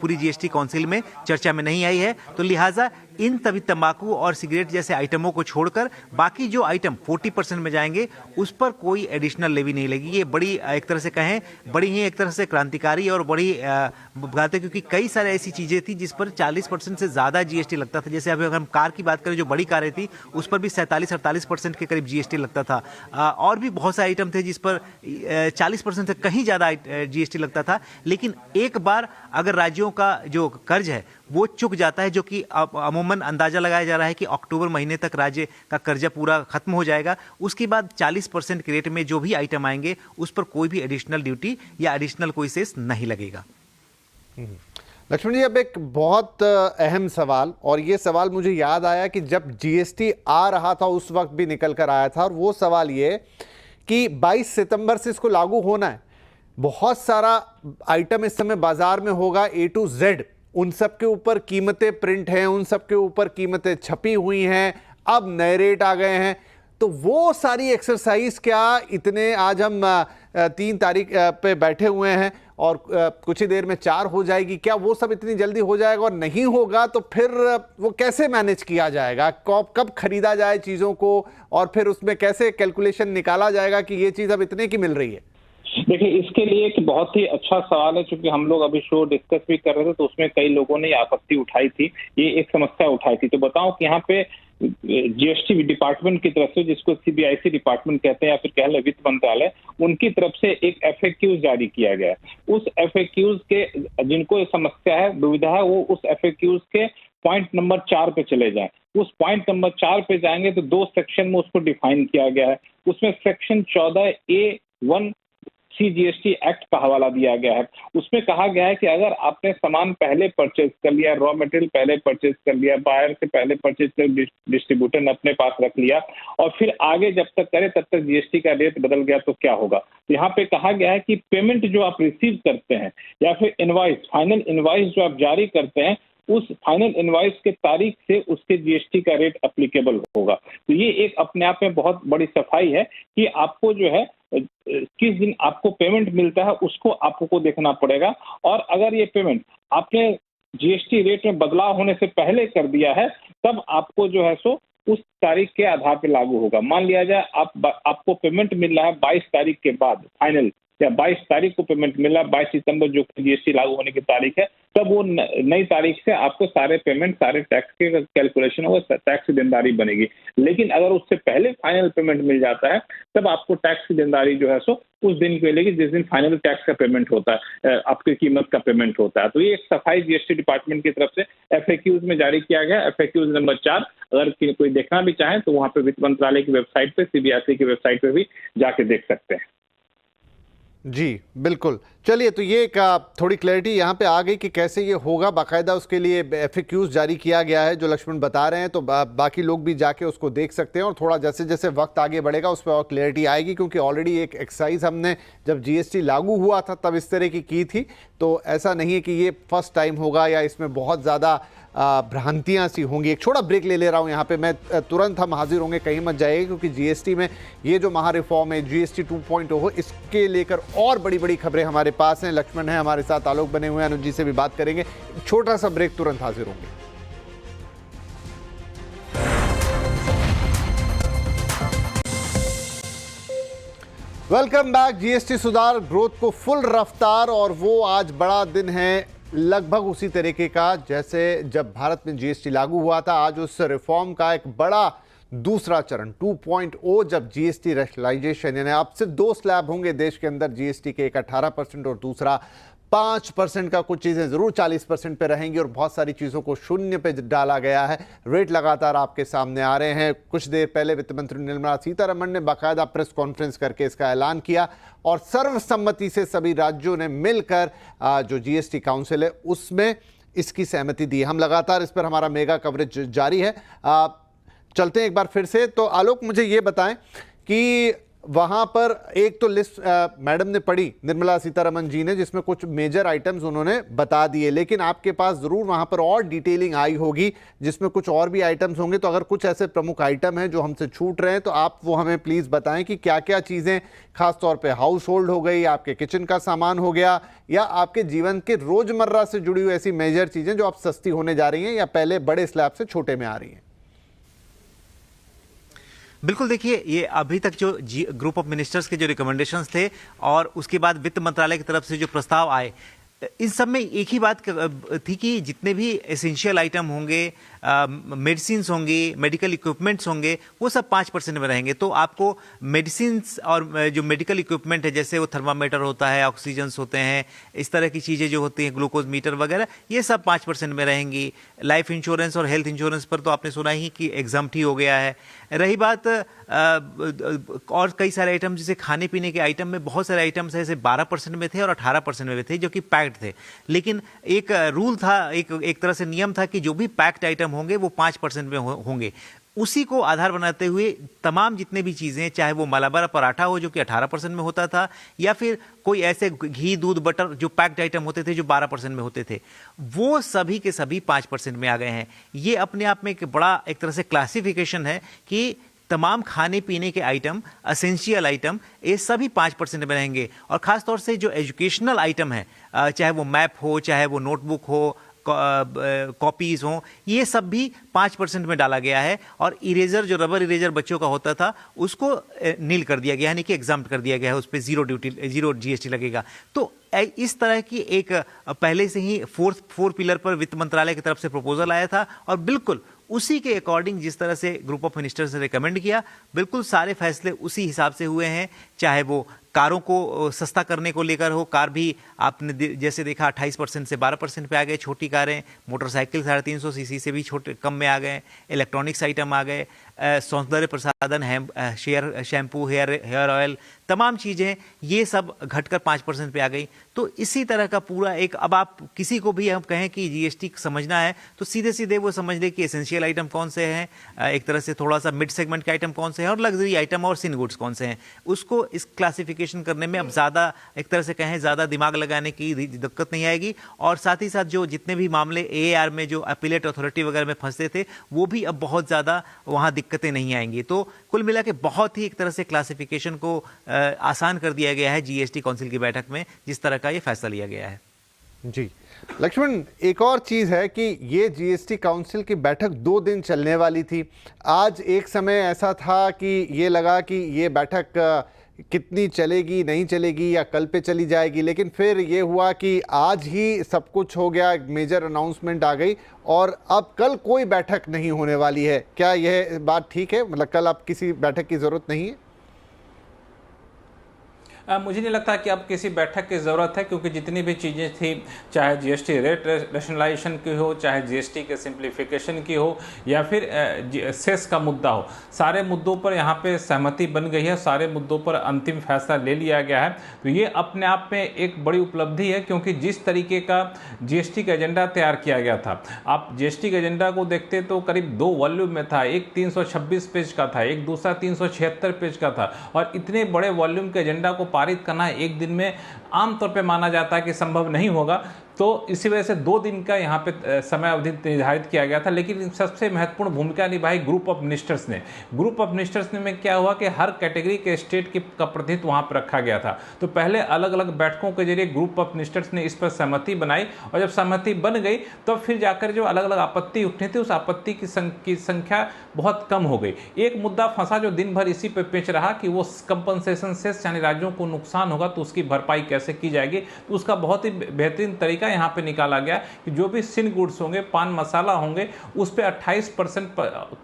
पूरी GST काउंसिल में चर्चा में नहीं आई है, तो लिहाजा इन तभी तंबाकू और सिगरेट जैसे आइटमों को छोड़कर बाकी जो आइटम 40% में जाएंगे उस पर कोई एडिशनल लेवी नहीं लगेगी। ये बड़ी एक तरह से कहें, बड़ी ही एक तरह से क्रांतिकारी और बड़ी बात है, क्योंकि कई सारे ऐसी चीज़ें थी जिस पर 40% से ज़्यादा GST लगता था। जैसे अभी अगर हम कार की बात करें, जो बड़ी कारें थी उस पर भी 47-48% के करीब GST लगता था, और भी बहुत से आइटम थे जिस पर 40% से कहीं ज़्यादा GST लगता था। लेकिन एक बार अगर राज्यों का जो कर्ज है वो चुक जाता है, जो कि अमूमन अंदाजा लगाया जा रहा है कि अक्टूबर महीने तक राज्य का कर्जा पूरा खत्म हो जाएगा, उसके बाद 40% के रेट में जो भी आइटम आएंगे उस पर कोई भी एडिशनल ड्यूटी या एडिशनल कोई सेस नहीं लगेगा। लक्ष्मण जी, अब एक बहुत अहम सवाल, और ये सवाल मुझे याद आया कि जब GST आ रहा था उस वक्त भी निकल कर आया था, और वो सवाल ये कि 22 सितंबर से इसको लागू होना है। बहुत सारा आइटम इस समय बाजार में होगा A to Z, उन सब के ऊपर कीमतें प्रिंट हैं, उन सब के ऊपर कीमतें छपी हुई हैं, अब नए रेट आ गए हैं। तो वो सारी एक्सरसाइज क्या इतने, आज हम 3 तारीख पे बैठे हुए हैं और कुछ ही देर में 4 हो जाएगी, क्या वो सब इतनी जल्दी हो जाएगा? और नहीं होगा तो फिर वो कैसे मैनेज किया जाएगा? कब खरीदा जाए चीज़ों को, और फिर उसमें कैसे कैलकुलेशन निकाला जाएगा कि ये चीज़ अब इतने की मिल रही है? देखिए, इसके लिए एक बहुत ही अच्छा सवाल है, क्योंकि हम लोग अभी शो डिस्कस भी कर रहे थे तो उसमें कई लोगों ने आपत्ति उठाई थी, ये एक समस्या उठाई थी। तो बताऊं कि यहाँ पे GST डिपार्टमेंट की तरफ से, जिसको CBIC डिपार्टमेंट कहते हैं या फिर कह लें वित्त मंत्रालय, उनकी तरफ से एक FAQ जारी किया गया है। उस FAQ के जिनको ये समस्या है, दुविधा है, वो उस FAQ के पॉइंट नंबर 4 पे चले जाएं। उस पॉइंट नंबर 4 पे जाएंगे तो 2 सेक्शन में उसको डिफाइन किया गया है। उसमें सेक्शन 14A1 GST एक्ट का हवाला दिया गया है। उसमें कहा गया है कि अगर आपने सामान पहले परचेज कर लिया, रॉ मटेरियल पहले परचेज कर लिया, बायर से पहले परचेज कर, डिस्ट्रीब्यूटर ने अपने पास रख लिया, और फिर आगे जब तक करे तब तक GST का रेट बदल गया तो क्या होगा? तो यहाँ पे कहा गया है कि पेमेंट जो आप रिसीव करते हैं या फिर इनवॉइस, फाइनल इनवॉइस जो आप जारी करते हैं, उस फाइनल इनवॉइस के तारीख से उसके जीएसटी का रेट अप्लीकेबल होगा। तो ये एक अपने आप में बहुत बड़ी सफाई है कि आपको जो है किस दिन आपको पेमेंट मिलता है उसको आपको देखना पड़ेगा, और अगर ये पेमेंट आपने जीएसटी रेट में बदलाव होने से पहले कर दिया है तब आपको जो है सो उस तारीख के आधार पर लागू होगा। मान लिया जाए आपको पेमेंट मिल रहा है 22 तारीख के बाद फाइनल, या 22 तारीख को पेमेंट मिला, 22 सितंबर जो जीएसटी लागू होने की तारीख है, तब वो नई तारीख से आपको सारे पेमेंट, सारे टैक्स के कैलकुलेशन होगा, टैक्स की देनदारी बनेगी। लेकिन अगर उससे पहले फाइनल पेमेंट मिल जाता है तब आपको टैक्स की देनदारी जो है सो उस दिन की मिलेगी जिस दिन फाइनल टैक्स का पेमेंट होता है, आपकी कीमत का पेमेंट होता है। तो ये एक सफाई जीएसटी डिपार्टमेंट की तरफ से FAQs में जारी किया गया। FAQs नंबर 4 अगर कोई देखना भी चाहे तो वहां पे वित्त मंत्रालय की वेबसाइट पे, CBIC की वेबसाइट पे भी जाके देख सकते हैं। जी बिल्कुल। चलिए, तो ये एक थोड़ी क्लैरिटी यहाँ पे आ गई कि कैसे ये होगा। बाकायदा उसके लिए FAQs जारी किया गया है जो लक्ष्मण बता रहे हैं, तो बाकी लोग भी जाके उसको देख सकते हैं। और थोड़ा जैसे जैसे वक्त आगे बढ़ेगा उस पर और क्लैरिटी आएगी, क्योंकि ऑलरेडी एक एक्सरसाइज हमने जब GST लागू हुआ था तब इस तरह की थी। तो ऐसा नहीं है कि ये फर्स्ट टाइम होगा या इसमें बहुत ज़्यादा भ्रांतियां सी होंगी। एक छोटा ब्रेक ले रहा हूं यहाँ पे मैं, तुरंत हम हाजिर होंगे, कहीं मत जाइए, क्योंकि जीएसटी में ये जो महा रिफॉर्म है GST 2.0 इसके लेकर और बड़ी बड़ी खबरें हमारे पास हैं। लक्ष्मण है हमारे साथ, आलोक बने हुए हैं, अनुज जी से भी बात करेंगे। छोटा सा ब्रेक, तुरंत हाजिर होंगे। Welcome back. GST सुधार, ग्रोथ को फुल रफ्तार, और वो आज बड़ा दिन है लगभग उसी तरीके का जैसे जब भारत में GST लागू हुआ था। आज उस रिफॉर्म का एक बड़ा दूसरा चरण 2.0, जब GST रैशनलाइजेशन, यानी अब सिर्फ 2 स्लैब होंगे देश के अंदर GST के, एक 18% और दूसरा 5% का। कुछ चीज़ें ज़रूर 40% पे रहेंगी और बहुत सारी चीज़ों को शून्य पे डाला गया है। रेट लगातार आपके सामने आ रहे हैं। कुछ देर पहले वित्त मंत्री निर्मला सीतारमण ने बाकायदा प्रेस कॉन्फ्रेंस करके इसका ऐलान किया, और सर्वसम्मति से सभी राज्यों ने मिलकर जो GST काउंसिल है उसमें इसकी सहमति दी। हम लगातार इस पर हमारा मेगा कवरेज जारी है। चलते हैं एक बार फिर से। तो आलोक, मुझे ये बताएं कि वहां पर एक तो लिस्ट मैडम ने पढ़ी, निर्मला सीतारमण जी ने, जिसमें कुछ मेजर आइटम्स उन्होंने बता दिए, लेकिन आपके पास जरूर वहां पर और डिटेलिंग आई होगी जिसमें कुछ और भी आइटम्स होंगे। तो अगर कुछ ऐसे प्रमुख आइटम हैं जो हमसे छूट रहे हैं तो आप वो हमें प्लीज बताएं कि क्या क्या चीजें, खासतौर पे हाउस होल्ड हो गई, आपके किचन का सामान हो गया, या आपके जीवन के रोजमर्रा से जुड़ी हुई ऐसी मेजर चीजें जो अब सस्ती होने जा रही हैं या पहले बड़े स्लैब से छोटे में आ रही हैं। बिल्कुल, देखिए, ये अभी तक जो ग्रुप ऑफ मिनिस्टर्स के जो रिकमेंडेशंस थे और उसके बाद वित्त मंत्रालय की तरफ से जो प्रस्ताव आए, इन सब में एक ही बात थी कि जितने भी एसेंशियल आइटम होंगे, मेडिसिन होंगी, मेडिकल इक्विपमेंट्स होंगे, वो सब 5% में रहेंगे। तो आपको मेडिसिन और जो मेडिकल इक्विपमेंट है, जैसे वो थर्मामीटर होता है, ऑक्सीजन्स होते हैं, इस तरह की चीज़ें जो होती हैं, ग्लूकोज मीटर वगैरह, ये सब 5% में रहेंगी। लाइफ इंश्योरेंस और हेल्थ इंश्योरेंस पर तो आपने सुना ही कि एग्जम्प्ट ही हो गया है। रही बात और कई सारे आइटम, जैसे खाने पीने के आइटम में बहुत सारे आइटम्स ऐसे 12% में थे और 18% में थे, जो कि पैक्ड थे। लेकिन एक रूल था, एक तरह से नियम था कि जो भी पैक्ड आइटम होंगे वो 5% में होंगे। उसी को आधार बनाते हुए तमाम जितने भी चीज़ें, चाहे वो मलाबार पराठा हो जो कि 18% में होता था, या फिर कोई ऐसे घी, दूध, बटर जो पैक्ड आइटम होते थे जो 12% में होते थे, वो सभी के सभी 5% में आ गए हैं। ये अपने आप में एक बड़ा एक तरह से क्लासिफिकेशन है कि तमाम खाने पीने के आइटम, असेंशियल आइटम, ये सभी 5% में रहेंगे। और ख़ासतौर से जो एजुकेशनल आइटम है, चाहे वो मैप हो, चाहे वो नोटबुक हो, कॉपीज़ हों, ये सब भी 5% में डाला गया है। और इरेजर, जो रबर इरेजर बच्चों का होता था, उसको नील कर दिया गया, यानी कि एग्जाम्प्ट कर दिया गया है, उस पर जीरो GST लगेगा। तो इस तरह की एक पहले से ही फोर पिलर पर वित्त मंत्रालय की तरफ से प्रपोजल आया था, और बिल्कुल उसी के अकॉर्डिंग जिस तरह से ग्रुप ऑफ मिनिस्टर्स ने रिकमेंड किया, बिल्कुल सारे फैसले उसी हिसाब से हुए हैं। चाहे वो कारों को सस्ता करने को लेकर हो, कार भी आपने जैसे देखा 28% से 12% पे आ गए छोटी कारें, मोटरसाइकिल 350 सीसी से भी छोटे कम में आ गए, इलेक्ट्रॉनिक्स आइटम आ गए, सौंदर्य प्रसाधन, शैम्पू, हेयर ऑयल, तमाम चीज़ें ये सब घटकर 5% पे आ गई। तो इसी तरह का पूरा एक, अब आप किसी को भी हम कहें कि GST समझना है तो सीधे सीधे वो समझ ले कि एसेंशियल आइटम कौन से हैं, एक तरह से थोड़ा सा मिड सेगमेंट के आइटम कौन से हैं, और लग्जरी आइटम और सिन गुड्स कौन से हैं। उसको इस क्लासिफिकेशन करने में अब ज़्यादा एक तरह से कहें ज़्यादा दिमाग लगाने की दिक्कत नहीं आएगी। और साथ ही साथ जो जितने भी मामले AAR में जो अपीलेट अथॉरिटी वगैरह में फंसते थे वो भी अब बहुत ज़्यादा वहाँ दिक्कतें नहीं आएंगी। तो कुल मिला के बहुत ही एक तरह से क्लासिफिकेशन को आसान कर दिया गया है GST काउंसिल की बैठक में, जिस तरह का ये फैसला लिया गया है। जी लक्ष्मण, एक और चीज़ है कि ये GST काउंसिल की बैठक 2 दिन चलने वाली थी। आज एक समय ऐसा था कि ये लगा कि ये बैठक कितनी चलेगी नहीं चलेगी या कल पे चली जाएगी, लेकिन फिर ये हुआ कि आज ही सब कुछ हो गया, मेजर अनाउंसमेंट आ गई और अब कल कोई बैठक नहीं होने वाली है। क्या यह बात ठीक है? मतलब कल अब किसी बैठक की ज़रूरत नहीं है? मुझे नहीं लगता कि अब किसी बैठक की ज़रूरत है, क्योंकि जितनी भी चीज़ें थी, चाहे GST रेट रेशनलाइजेशन की हो, चाहे GST के सिंप्लीफिकेशन की हो या फिर सेस का मुद्दा हो, सारे मुद्दों पर यहाँ पे सहमति बन गई है, सारे मुद्दों पर अंतिम फैसला ले लिया गया है। तो ये अपने आप में एक बड़ी उपलब्धि है, क्योंकि जिस तरीके का GST का एजेंडा तैयार किया गया था, आप GST के एजेंडा को देखते तो करीब 2 वॉल्यूम में था, एक 326 पेज का था, एक दूसरा 376 पेज का था, और इतने बड़े वॉल्यूम के एजेंडा को पारित करना एक दिन में आमतौर पे माना जाता है कि संभव नहीं होगा। तो इसी वजह से 2 दिन का यहाँ पे समय अवधि निर्धारित किया गया था। लेकिन सबसे महत्वपूर्ण भूमिका निभाई ग्रुप ऑफ मिनिस्टर्स ने। ग्रुप ऑफ मिनिस्टर्स ने में क्या हुआ कि हर कैटेगरी के स्टेट का प्रतिनिधित्व वहाँ पर रखा गया था। तो पहले अलग अलग बैठकों के जरिए ग्रुप ऑफ मिनिस्टर्स ने इस पर सहमति बनाई, और जब सहमति बन गई तो फिर जाकर जो अलग अलग आपत्ति उठनी थी, उस आपत्ति की संख्या बहुत कम हो गई। एक मुद्दा फंसा जो दिन भर इसी पे पेच रहा कि वो कंपनसेशन सेस, यानी राज्यों को नुकसान होगा तो उसकी भरपाई कैसे की जाएगी। तो उसका बहुत ही बेहतरीन तरीका यहाँ पे निकाला गया कि जो भी सिन गुड्स होंगे, पान मसाला होंगे, उस पे 28%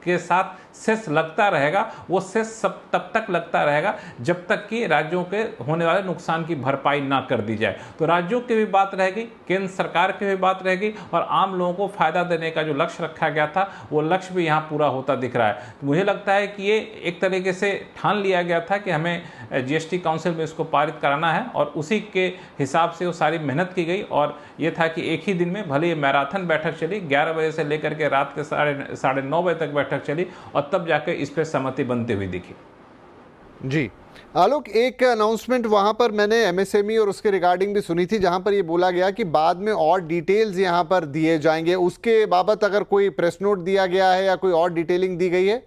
के साथ सेस लगता रहेगा। वो सेस सब तब तक लगता रहेगा जब तक कि राज्यों के होने वाले नुकसान की भरपाई ना कर दी जाए। तो राज्यों की भी बात रहेगी, केंद्र सरकार की भी बात रहेगी, और आम लोगों को फायदा देने का जो लक्ष्य रखा गया था वो लक्ष्य भी यहाँ पूरा होता दिख रहा है। तो मुझे लगता है कि ये एक तरीके से ठान लिया गया था कि हमें GST काउंसिल में इसको पारित कराना है, और उसी के हिसाब से वो सारी मेहनत की गई। और ये था कि एक ही दिन में, भले ये मैराथन बैठक चली, 11 बजे से लेकर के रात के साढ़े 9 बजे तक बैठक चली, और तब जाकर इस पर सहमति बनती हुई दिखी। जी आलोक, एक अनाउंसमेंट वहां पर मैंने MSME और उसके रिगार्डिंग भी सुनी थी, जहां पर ये बोला गया कि बाद में और डिटेल्स यहां पर दिए जाएंगे। उसके बाबत अगर कोई प्रेस नोट दिया गया है या कोई और डिटेलिंग दी गई है?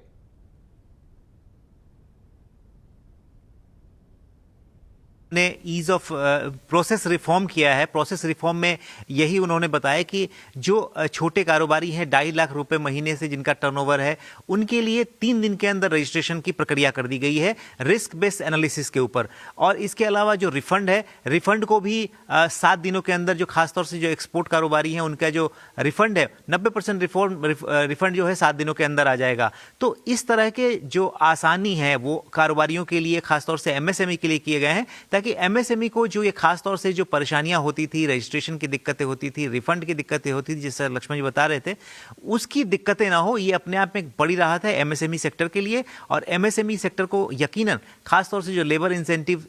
ने ईज ऑफ प्रोसेस रिफॉर्म किया है। प्रोसेस रिफॉर्म में यही उन्होंने बताया कि जो छोटे कारोबारी हैं 2.5 लाख रुपए महीने से जिनका टर्नओवर है, उनके लिए 3 दिन के अंदर रजिस्ट्रेशन की प्रक्रिया कर दी गई है रिस्क बेस्ड एनालिसिस के ऊपर। और इसके अलावा जो रिफंड है, रिफंड को भी 7 दिनों के अंदर, जो खासतौर से जो एक्सपोर्ट कारोबारी हैं उनका जो रिफंड है 90% रिफंड जो है 7 दिनों के अंदर आ जाएगा। तो इस तरह के जो आसानी है वो कारोबारियों के लिए, खासतौर से MSME के लिए किए गए हैं, ताकि MSME को जो ये खास तौर से जो परेशानियां होती थी, रजिस्ट्रेशन की दिक्कतें होती थी, रिफंड की दिक्कतें होती थी, जैसे लक्ष्मण जी बता रहे थे, उसकी दिक्कतें ना हो। ये अपने आप में एक बड़ी राहत है MSME सेक्टर के लिए। और MSME सेक्टर को यकीनन खास तौर से जो लेबर इंसेंटिव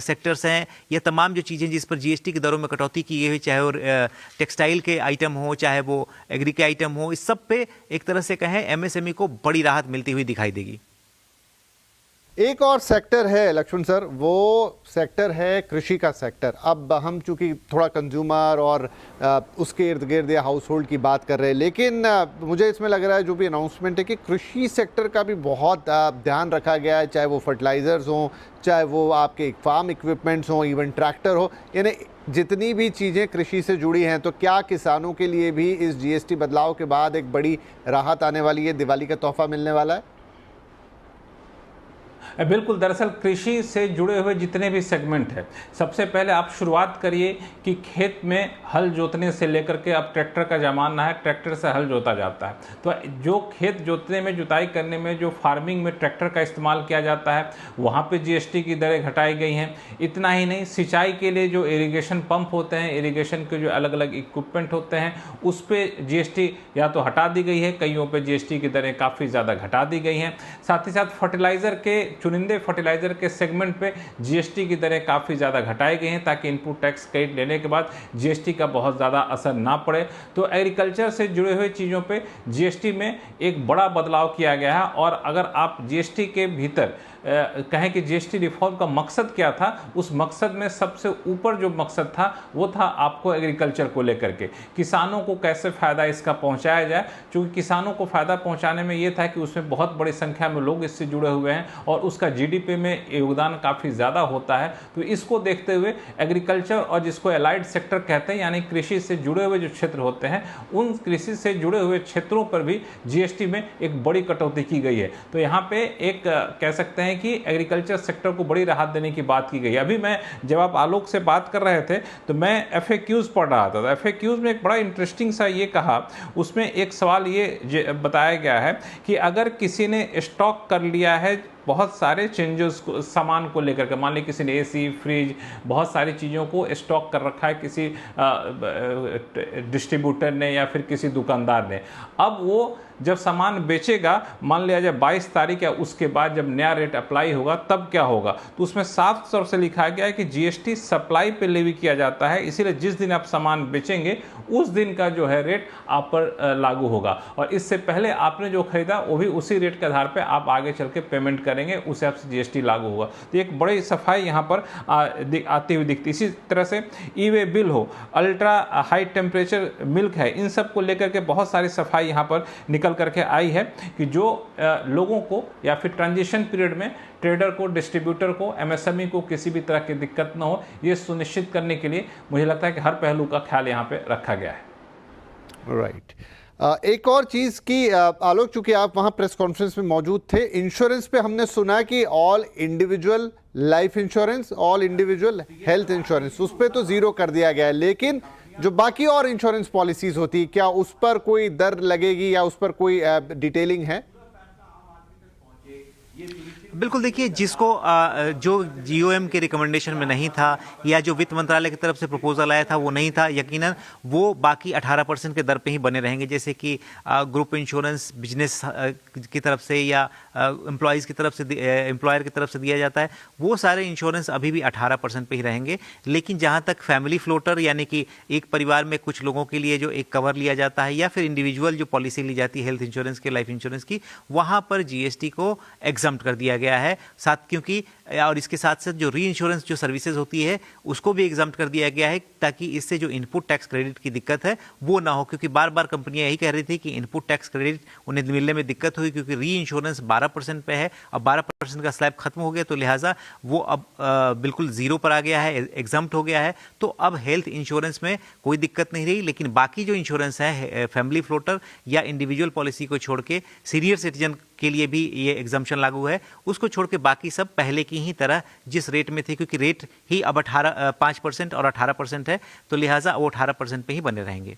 सेक्टर्स हैं, ये तमाम जो चीज़ें जिस पर GST की दरों में कटौती की गई हुई, चाहे वो टेक्सटाइल के आइटम हो, चाहे वो एग्री के आइटम हो, इस सब पे एक तरह से कहें MSME को बड़ी राहत मिलती हुई दिखाई देगी। एक और सेक्टर है लक्ष्मण सर, वो सेक्टर है कृषि का सेक्टर। अब हम चूंकि थोड़ा कंज्यूमर और उसके इर्द गिर्द या हाउस होल्ड की बात कर रहे हैं, लेकिन मुझे इसमें लग रहा है जो भी अनाउंसमेंट है कि कृषि सेक्टर का भी बहुत ध्यान रखा गया है, चाहे वो फर्टिलाइज़र्स हों, चाहे वो आपके फार्म इक्विपमेंट्स हों, इवन ट्रैक्टर हो, यानी जितनी भी चीज़ें कृषि से जुड़ी हैं। तो क्या किसानों के लिए भी इस GST बदलाव के बाद एक बड़ी राहत आने वाली है, दिवाली का तोहफा मिलने वाला है? बिल्कुल, दरअसल कृषि से जुड़े हुए जितने भी सेगमेंट है, सबसे पहले आप शुरुआत करिए कि खेत में हल जोतने से लेकर के अब ट्रैक्टर का ज़माना है, ट्रैक्टर से हल जोता जाता है। तो जो खेत जोतने में, जुताई करने में, जो फार्मिंग में ट्रैक्टर का इस्तेमाल किया जाता है, वहाँ पे GST की दरें घटाई गई हैं। इतना ही नहीं, सिंचाई के लिए जो इरिगेशन पंप होते हैं, इरिगेशन के जो अलग अलग इक्विपमेंट होते हैं, उस पर GST या तो हटा दी गई है, कईयों पर GST की दरें काफ़ी ज़्यादा घटा दी गई हैं। साथ ही साथ फर्टिलाइज़र के, चुनिंदे फर्टिलाइजर के सेगमेंट पे GST की दरें काफ़ी ज़्यादा घटाई गई हैं, ताकि इनपुट टैक्स क्रेडिट लेने के बाद GST का बहुत ज़्यादा असर ना पड़े। तो एग्रीकल्चर से जुड़े हुए चीज़ों पे GST में एक बड़ा बदलाव किया गया है। और अगर आप GST के भीतर कहें कि जीएसटी रिफॉर्म का मकसद क्या था, उस मकसद में सबसे ऊपर जो मकसद था वो था आपको एग्रीकल्चर को लेकर के किसानों को कैसे फ़ायदा इसका पहुंचाया जाए, क्योंकि किसानों को फ़ायदा पहुंचाने में ये था कि उसमें बहुत बड़ी संख्या में लोग इससे जुड़े हुए हैं और उसका जीडीपी में योगदान काफ़ी ज़्यादा होता है। तो इसको देखते हुए एग्रीकल्चर और जिसको एलाइड सेक्टर कहते हैं, यानी कृषि से जुड़े हुए जो क्षेत्र होते हैं, उन कृषि से जुड़े हुए क्षेत्रों पर भी जीएसटी में एक बड़ी कटौती की गई है। तो यहाँ पे एक कह सकते हैं कि एग्रीकल्चर सेक्टर को बड़ी राहत देने की बात की गई। अभी मैं जब आप आलोक से बात कर रहे थे तो मैं FAQs पढ़ रहा था, तो FAQs में एक बड़ा इंटरेस्टिंग सा ये कहा, उसमें एक सवाल ये बताया गया है कि अगर किसी ने स्टॉक कर लिया है बहुत सारे चेंजेस को सामान को लेकर के, मान लीजिए किसी ने एसी, फ्रिज, बहुत सारी चीज़ों को स्टॉक कर रखा है किसी डिस्ट्रीब्यूटर ने या फिर किसी दुकानदार ने, अब वो जब सामान बेचेगा, मान लिया जाए 22 तारीख या उसके बाद जब नया रेट अप्लाई होगा तब क्या होगा, तो उसमें साफ तौर से लिखा गया है कि जीएसटी सप्लाई पे लेवी किया जाता है, इसीलिए जिस दिन आप सामान बेचेंगे उस दिन का जो है रेट आप पर लागू होगा और इससे पहले आपने जो खरीदा वो भी उसी रेट के आधार पे आप आगे चल के पेमेंट करेंगे, उस हिसाब से जीएसटी लागू होगा। तो एक बड़ी सफाई यहाँ पर आती हुई दिखती। इसी तरह से ई वे बिल हो, अल्ट्रा हाई टेम्परेचर मिल्क है, इन सब को लेकर के बहुत सारी सफाई यहाँ पर निकल करके आई है कि जो लोगों को या फिर ट्रांजिशन पीरियड में ट्रेडर को, डिस्ट्रीब्यूटर को, एमएसएमई को किसी भी तरह की दिक्कत ना हो, ये सुनिश्चित करने के लिए मुझे लगता है कि हर पहलू का ख्याल यहाँ पे रखा गया है। राइट। एक और चीज की आलोक, चूंकि आप वहां प्रेस कॉन्फ्रेंस में मौजूद थे, इंश्योरेंस पे हमने सुना कि all individual life insurance, all individual health insurance, उस पर तो जीरो कर दिया गया है, लेकिन जो बाकी और इंश्योरेंस पॉलिसीज होती, क्या उस पर कोई दर लगेगी या उस पर कोई डिटेलिंग है? बिल्कुल, देखिए, जिसको जो जीओएम के रिकमेंडेशन में नहीं था या जो वित्त मंत्रालय की तरफ से प्रपोजल आया था वो नहीं था, यकीनन वो बाकी 18% के दर पे ही बने रहेंगे, जैसे कि ग्रुप इंश्योरेंस बिजनेस की तरफ से या एम्प्लॉयज़ की तरफ से, एम्प्लॉयर की तरफ से दिया जाता है, वो सारे इंश्योरेंस अभी भी 18% पे ही रहेंगे। लेकिन जहाँ तक फैमिली फ्लोटर, यानी कि एक परिवार में कुछ लोगों के लिए जो एक कवर लिया जाता है या फिर इंडिविजुअल जो पॉलिसी ली जाती है हेल्थ इंश्योरेंस की, लाइफ इंश्योरेंस की, वहाँ पर जीएसटी को एग्जम्प्ट कर दिया गया है साथ, क्योंकि और इसके साथ साथ जो री इंश्योरेंस जो सर्विसेज होती है उसको भी एग्जम्प्ट कर दिया गया है, ताकि इससे जो इनपुट टैक्स क्रेडिट की दिक्कत है वो ना हो, क्योंकि बार बार कंपनियां यही कह रही थी कि इनपुट टैक्स क्रेडिट उन्हें मिलने में दिक्कत हुई, क्योंकि री इंश्योरेंस 12% पे है, अब 12% का स्लैब खत्म हो गया, तो लिहाजा वो अब बिल्कुल जीरो पर आ गया है, एग्जम्प्ट हो गया है। तो अब हेल्थ इंश्योरेंस में कोई दिक्कत नहीं रही, लेकिन बाकी जो इंश्योरेंस है फैमिली फ्लोटर या इंडिविजुअल पॉलिसी को छोड़ के सीनियर सिटीजन के लिए भी ये एग्जम्पशन लागू है, उसको छोड़ के बाकी सब पहले की ही तरह जिस रेट में थे, क्योंकि रेट ही अब 5% और 18% है, तो लिहाजा वो 18% पे ही बने रहेंगे।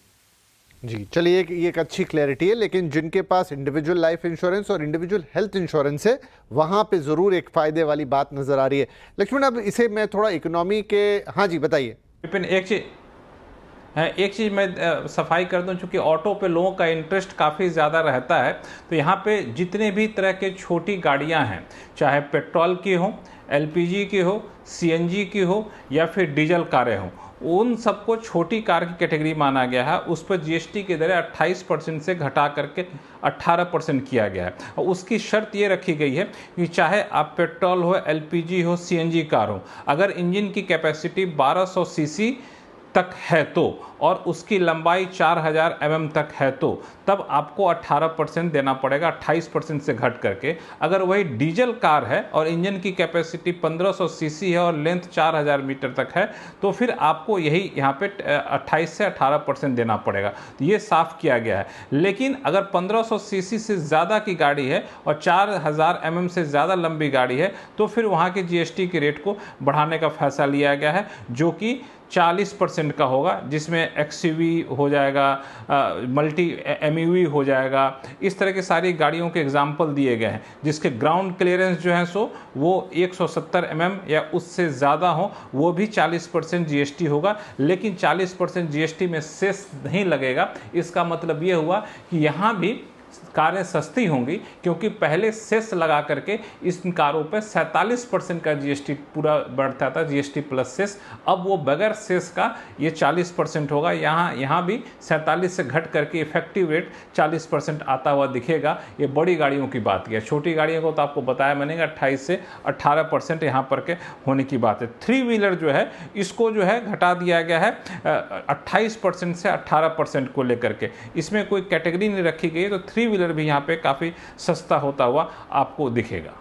जी, चलिए, ये एक अच्छी क्लैरिटी है, लेकिन जिनके पास इंडिविजुअल लाइफ इंश्योरेंस और इंडिविजुअल हेल्थ इंश्योरेंस है वहां पे जरूर एक फायदे वाली बात नजर आ रही है। लक्ष्मण, अब इसे मैं थोड़ा इकोनॉमी के, हाँ जी बताइए। विपिन, एक चीज़ मैं सफाई कर दूं, चूँकि ऑटो पे लोगों का इंटरेस्ट काफ़ी ज़्यादा रहता है, तो यहाँ पे जितने भी तरह के छोटी गाड़ियाँ हैं, चाहे पेट्रोल की हो, एलपीजी की हो, सीएनजी की हो या फिर डीजल कारें हों, उन सबको छोटी कार की कैटेगरी माना गया है। उस पर जीएसटी की दरें 28% से घटा करके 18% किया गया है और उसकी शर्त ये रखी गई है कि चाहे आप पेट्रोल हो, एलपीजी हो, सीएनजी कार हो, अगर इंजन की कैपेसिटी 1200 सीसी तक है तो और उसकी लंबाई 4000 mm तक है तो तब आपको 18% देना पड़ेगा, 28% से घट करके। अगर वही डीजल कार है और इंजन की कैपेसिटी 1500 सीसी है और लेंथ 4000 मीटर तक है तो फिर आपको यही यहाँ पे 28 से 18% देना पड़ेगा। तो ये साफ किया गया है। लेकिन अगर 1500 सीसी से ज़्यादा की गाड़ी है और 4000 mm से ज़्यादा लंबी गाड़ी है तो फिर वहाँ के जीएसटी के रेट को बढ़ाने का फैसला लिया गया है, जो कि 40% का होगा, जिसमें एक्सयूवी हो जाएगा, मल्टी एमयूवी हो जाएगा, इस तरह की सारी गाड़ियों के एग्जाम्पल दिए गए हैं, जिसके ग्राउंड क्लियरेंस जो है सो वो 170 mm या उससे ज़्यादा हो, वो भी 40% जीएसटी होगा। लेकिन 40% जीएसटी में सेस नहीं लगेगा। इसका मतलब ये हुआ कि यहाँ भी कारें सस्ती होंगी, क्योंकि पहले सेस लगा करके इस कारों पे 47% का जीएसटी पूरा बढ़ता था, जीएसटी प्लस सेस। अब वो बगैर सेस का ये 40% होगा। यहाँ भी 47 से घट करके इफेक्टिव रेट 40% आता हुआ दिखेगा। ये बड़ी गाड़ियों की बात है। छोटी गाड़ियों को तो आपको बताया मैंने 28 से 18% यहाँ पर के होने की बात है। 3 व्हीलर जो है इसको जो है घटा दिया गया है 28% से 18% को लेकर के। इसमें कोई कैटेगरी नहीं रखी गई, तो 3 व्हीलर भी यहाँ पे काफ़ी सस्ता होता हुआ आपको दिखेगा।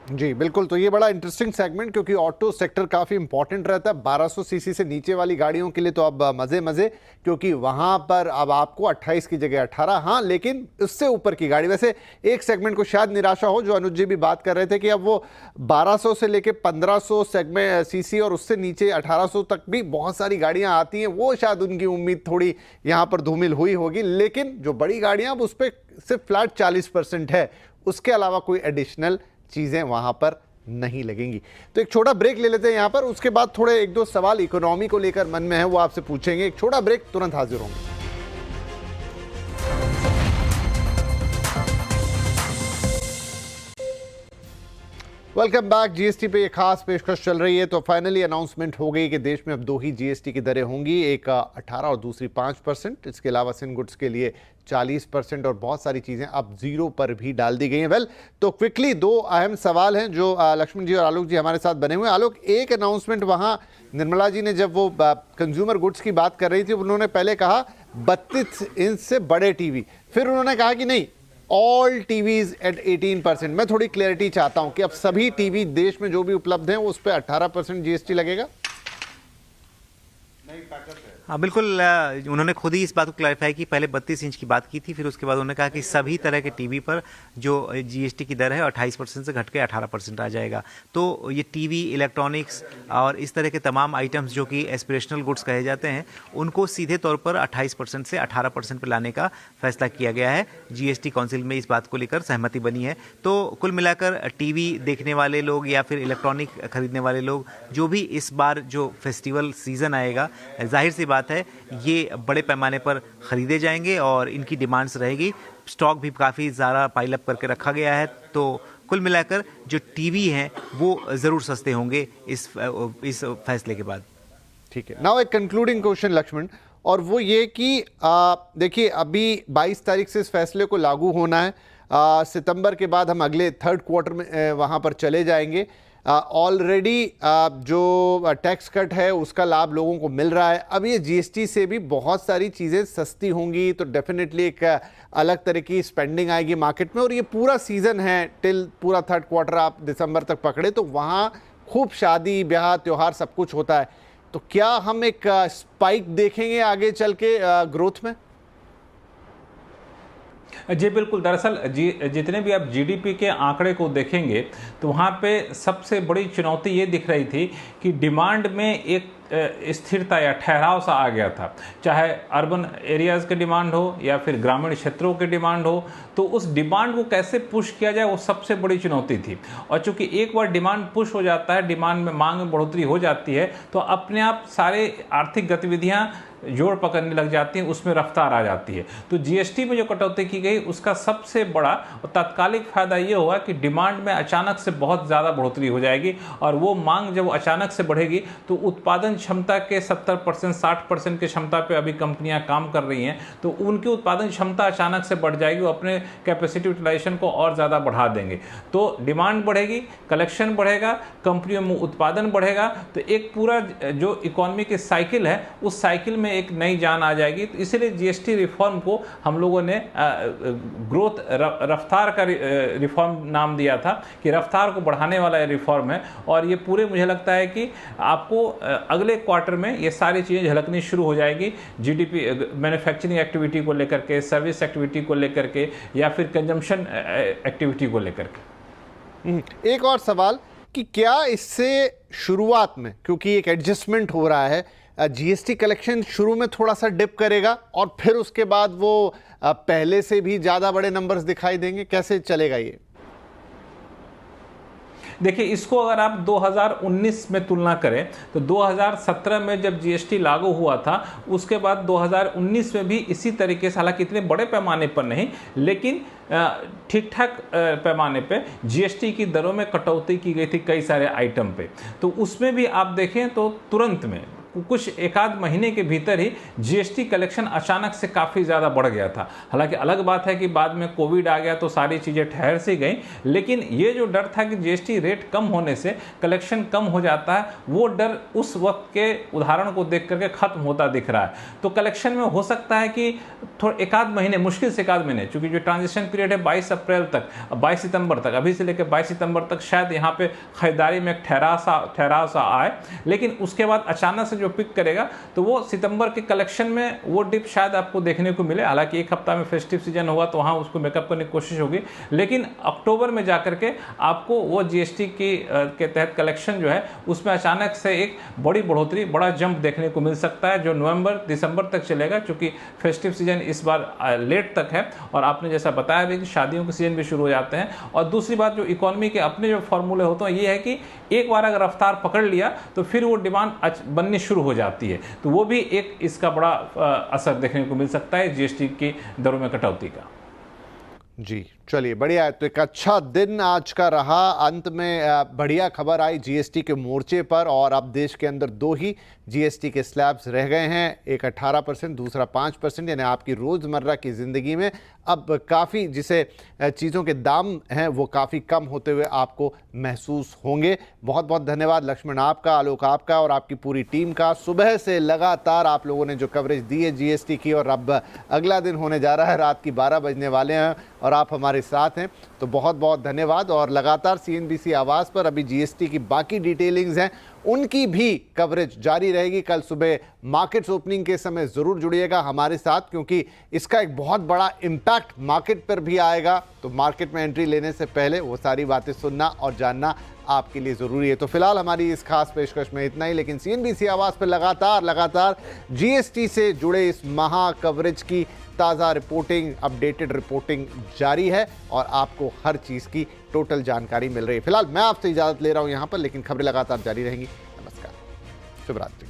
जी बिल्कुल, तो ये बड़ा इंटरेस्टिंग सेगमेंट, क्योंकि ऑटो सेक्टर काफ़ी इंपॉर्टेंट रहता है 1200 सीसी से नीचे वाली गाड़ियों के लिए। तो अब मज़े क्योंकि वहाँ पर अब आपको 28 की जगह 18, हाँ, लेकिन उससे ऊपर की गाड़ी। वैसे एक सेगमेंट को शायद निराशा हो, जो अनुज जी भी बात कर रहे थे कि अब वो 1200 से लेके 1500 सेगमेंट सीसी और उससे नीचे 1800 तक भी बहुत सारी गाड़ियाँ आती हैं। वो शायद उनकी उम्मीद थोड़ी यहाँ पर धूमिल हुई होगी, लेकिन जो बड़ी गाड़ियाँ अब उस पर सिर्फ फ्लैट 40% है, उसके अलावा कोई एडिशनल चीजें वहां पर नहीं लगेंगी। तो एक छोटा ब्रेक ले लेते हैं यहां पर, उसके बाद थोड़े 1-2 सवाल इकोनॉमी को लेकर मन में है वो आपसे पूछेंगे। एक छोटा ब्रेक, तुरंत हाजिर होंगे। Welcome back. जीएसटी पे ये खास पेशकश चल रही है। तो फाइनली अनाउंसमेंट हो गई कि देश में अब 2 ही जीएसटी की दरें होंगी, एक 18 और दूसरी 5%। इसके अलावा सिन गुड्स के लिए 40% और बहुत सारी चीज़ें अब 0 पर भी डाल दी गई हैं। वेल, तो क्विकली 2 अहम सवाल हैं जो लक्ष्मण जी और आलोक जी हमारे साथ बने हुए हैं। आलोक, एक अनाउंसमेंट वहाँ निर्मला जी ने जब वो कंज्यूमर गुड्स की बात कर रही थी, उन्होंने पहले कहा 32 इंच से बड़े टीवी, फिर उन्होंने कहा कि नहीं, ऑल टीवीज एट 18%। मैं थोड़ी क्लैरिटी चाहता हूं कि अब सभी टीवी देश में जो भी उपलब्ध हैं उस पर 18% जीएसटी लगेगा। हाँ बिल्कुल, उन्होंने खुद ही इस बात को क्लैरिफाई की। पहले 32 इंच की बात की थी, फिर उसके बाद उन्होंने कहा कि सभी तरह के टीवी पर जो जीएसटी की दर है 28% से घट के 18% आ जाएगा। तो ये टीवी, इलेक्ट्रॉनिक्स और इस तरह के तमाम आइटम्स जो कि एस्पिरेशनल गुड्स कहे जाते हैं, उनको सीधे तौर पर 28% से 18% पर लाने का फैसला किया गया है। जीएसटी काउंसिल में इस बात को लेकर सहमति बनी है। तो कुल मिलाकर टीवी देखने वाले लोग या फिर इलेक्ट्रॉनिक खरीदने वाले लोग, जो भी इस बार जो फेस्टिवल सीजन आएगा, जाहिर सी बात है ये बड़े पैमाने पर खरीदे जाएंगे और इनकी डिमांड्स रहेगी। स्टॉक भी काफ़ी ज़्यादा पाइल अप करके रखा गया है। तो कुल मिलाकर जो टीवी हैं वो ज़रूर सस्ते होंगे इस फैसले के बाद। ठीक है, नाउ एक कंक्लूडिंग क्वेश्चन लक्ष्मण, और वो ये कि देखिए अभी 22 तारीख से इस फैसले को लागू होना है। सितंबर के बाद हम अगले 3rd क्वार्टर में वहाँ पर चले जाएंगे। ऑलरेडी जो टैक्स कट है उसका लाभ लोगों को मिल रहा है। अब ये जीएसटी से भी बहुत सारी चीज़ें सस्ती होंगी, तो डेफिनेटली एक अलग तरह की स्पेंडिंग आएगी मार्केट में। और ये पूरा सीज़न है, टिल पूरा 3rd क्वार्टर आप दिसंबर तक पकड़े, तो वहाँ खूब शादी ब्याह त्यौहार सब कुछ होता है। तो क्या हम एक स्पाइक देखेंगे आगे चल के ग्रोथ में? जी बिल्कुल, दरअसल जितने भी आप जीडीपी के आंकड़े को देखेंगे तो वहाँ पे सबसे बड़ी चुनौती ये दिख रही थी कि डिमांड में एक स्थिरता या ठहराव सा आ गया था। चाहे अर्बन एरियाज़ के डिमांड हो या फिर ग्रामीण क्षेत्रों के डिमांड हो, तो उस डिमांड को कैसे पुश किया जाए वो सबसे बड़ी चुनौती थी। और चूंकि एक बार डिमांड पुश हो जाता है, डिमांड में मांग में बढ़ोतरी हो जाती है, तो अपने आप सारे आर्थिक गतिविधियाँ जोर पकड़ने लग जाती हैं, उसमें रफ्तार आ जाती है। तो जीएसटी में जो कटौती की गई उसका सबसे बड़ा और तात्कालिक फायदा ये होगा कि डिमांड में अचानक से बहुत ज़्यादा बढ़ोतरी हो जाएगी, और वो मांग जब अचानक से बढ़ेगी तो उत्पादन क्षमता के 70% 60% की क्षमता पे अभी कंपनियां काम कर रही हैं, तो उनकी उत्पादन क्षमता अचानक से बढ़ जाएगी, वो अपने कैपेसिटी यूटिलाइजेशन को और ज़्यादा बढ़ा देंगे। तो डिमांड बढ़ेगी, कलेक्शन बढ़ेगा, कंपनियों में उत्पादन बढ़ेगा, तो एक पूरा जो इकोनॉमी की साइकिल है उस साइकिल में एक नई जान आ जाएगी। तो इसलिए जीएसटी रिफॉर्म को हम लोगों ने ग्रोथ रफ्तार का रिफॉर्म नाम दिया था, कि रफ्तार को बढ़ाने वाला ये रिफॉर्म है। और ये पूरे मुझे लगता है कि आपको अगले क्वार्टर में ये सारी चीज़ें झलकनी शुरू हो जाएगी। जीडीपी, मैन्युफैक्चरिंग एक्टिविटी को लेकर के, सर्विस एक्टिविटी को लेकर के, या फिर कंजम्पशन एक्टिविटी को लेकर के। एक और सवाल कि क्या इससे शुरुआत में, क्योंकि एक एडजस्टमेंट हो रहा है, जीएसटी कलेक्शन शुरू में थोड़ा सा डिप करेगा और फिर उसके बाद वो पहले से भी ज़्यादा बड़े नंबर्स दिखाई देंगे? कैसे चलेगा ये? देखिए, इसको अगर आप 2019 में तुलना करें तो 2017 में जब जीएसटी लागू हुआ था, उसके बाद 2019 में भी इसी तरीके से, हालांकि इतने बड़े पैमाने पर नहीं, लेकिन ठीक ठाक पैमाने पे जीएसटी की दरों में कटौती की गई थी कई सारे आइटम पे। तो उसमें भी आप देखें तो तुरंत में कुछ एक आध महीने के भीतर ही जीएसटी कलेक्शन अचानक से काफ़ी ज़्यादा बढ़ गया था। हालांकि अलग बात है कि बाद में कोविड आ गया तो सारी चीज़ें ठहर सी गई, लेकिन ये जो डर था कि जीएसटी रेट कम होने से कलेक्शन कम हो जाता है, वो डर उस वक्त के उदाहरण को देख करके ख़त्म होता दिख रहा है। तो कलेक्शन में हो सकता है कि थोड़ा एक आध महीने, मुश्किल से एक आध महीने, चूँकि जो ट्रांजिशन पीरियड है 22 अप्रैल तक, 22 सितंबर तक, अभी से लेकर 22 सितंबर तक शायद यहाँ पे खरीदारी में ठहराव सा आए, लेकिन उसके बाद अचानक से जो पिक करेगा तो वो सितंबर के कलेक्शन में वो डिप शायद आपको देखने को मिले। हालांकि एक हफ्ता में फेस्टिव सीजन होगा तो वहाँ उसको मेकअप करने की कोशिश होगी, लेकिन अक्टूबर में जाकर के आपको वो जीएसटी के तहत कलेक्शन जो है उसमें अचानक से एक बड़ी बढ़ोतरी, बड़ा जंप देखने को मिल सकता है, जो नवंबर दिसंबर तक चलेगा, क्योंकि फेस्टिव सीजन इस बार लेट तक है। और आपने जैसा बताया भी कि शादियों के सीजन भी शुरू हो जाते हैं। और दूसरी बात, जो इकोनॉमी के अपने जो फॉर्मूले होते हैं, ये है कि एक बार अगर रफ्तार पकड़ लिया तो फिर वो डिमांड बननी शुरू हो जाती है। तो वो भी एक इसका बड़ा असर देखने को मिल सकता है जीएसटी की दरों में कटौती का। जी चलिए, बढ़िया है। तो एक अच्छा दिन आज का रहा। अंत में बढ़िया खबर आई जीएसटी के मोर्चे पर, और अब देश के अंदर 2 ही जीएसटी के स्लैब्स रह गए हैं, एक 18%, दूसरा 5%। यानी आपकी रोज़मर्रा की ज़िंदगी में अब काफ़ी, जिसे चीज़ों के दाम हैं वो काफ़ी कम होते हुए आपको महसूस होंगे। बहुत बहुत धन्यवाद लक्ष्मण आपका, आलोक आपका और आपकी पूरी टीम का। सुबह से लगातार आप लोगों ने जो कवरेज दी है जीएसटी की, और अब अगला दिन होने जा रहा है, रात की 12 बजने वाले हैं और आप हमारे साथ हैं, तो बहुत बहुत धन्यवाद। और लगातार सीएनबीसी आवाज़ पर अभी जीएसटी की बाकी डिटेलिंग्स हैं, उनकी भी कवरेज जारी रहेगी। कल सुबह मार्केट्स ओपनिंग के समय ज़रूर जुड़िएगा हमारे साथ, क्योंकि इसका एक बहुत बड़ा इम्पैक्ट मार्केट पर भी आएगा। तो मार्केट में एंट्री लेने से पहले वो सारी बातें सुनना और जानना आपके लिए ज़रूरी है। तो फिलहाल हमारी इस खास पेशकश में इतना ही, लेकिन सीएनबीसी आवाज़ पर लगातार जीएसटी से जुड़े इस महा कवरेज की ताज़ा रिपोर्टिंग, अपडेटेड रिपोर्टिंग जारी है और आपको हर चीज़ की टोटल जानकारी मिल रही है। फिलहाल मैं आपसे इजाज़त ले रहा हूं यहां पर, लेकिन खबरें लगातार जारी रहेंगी। नमस्कार, शुभ रात्रि।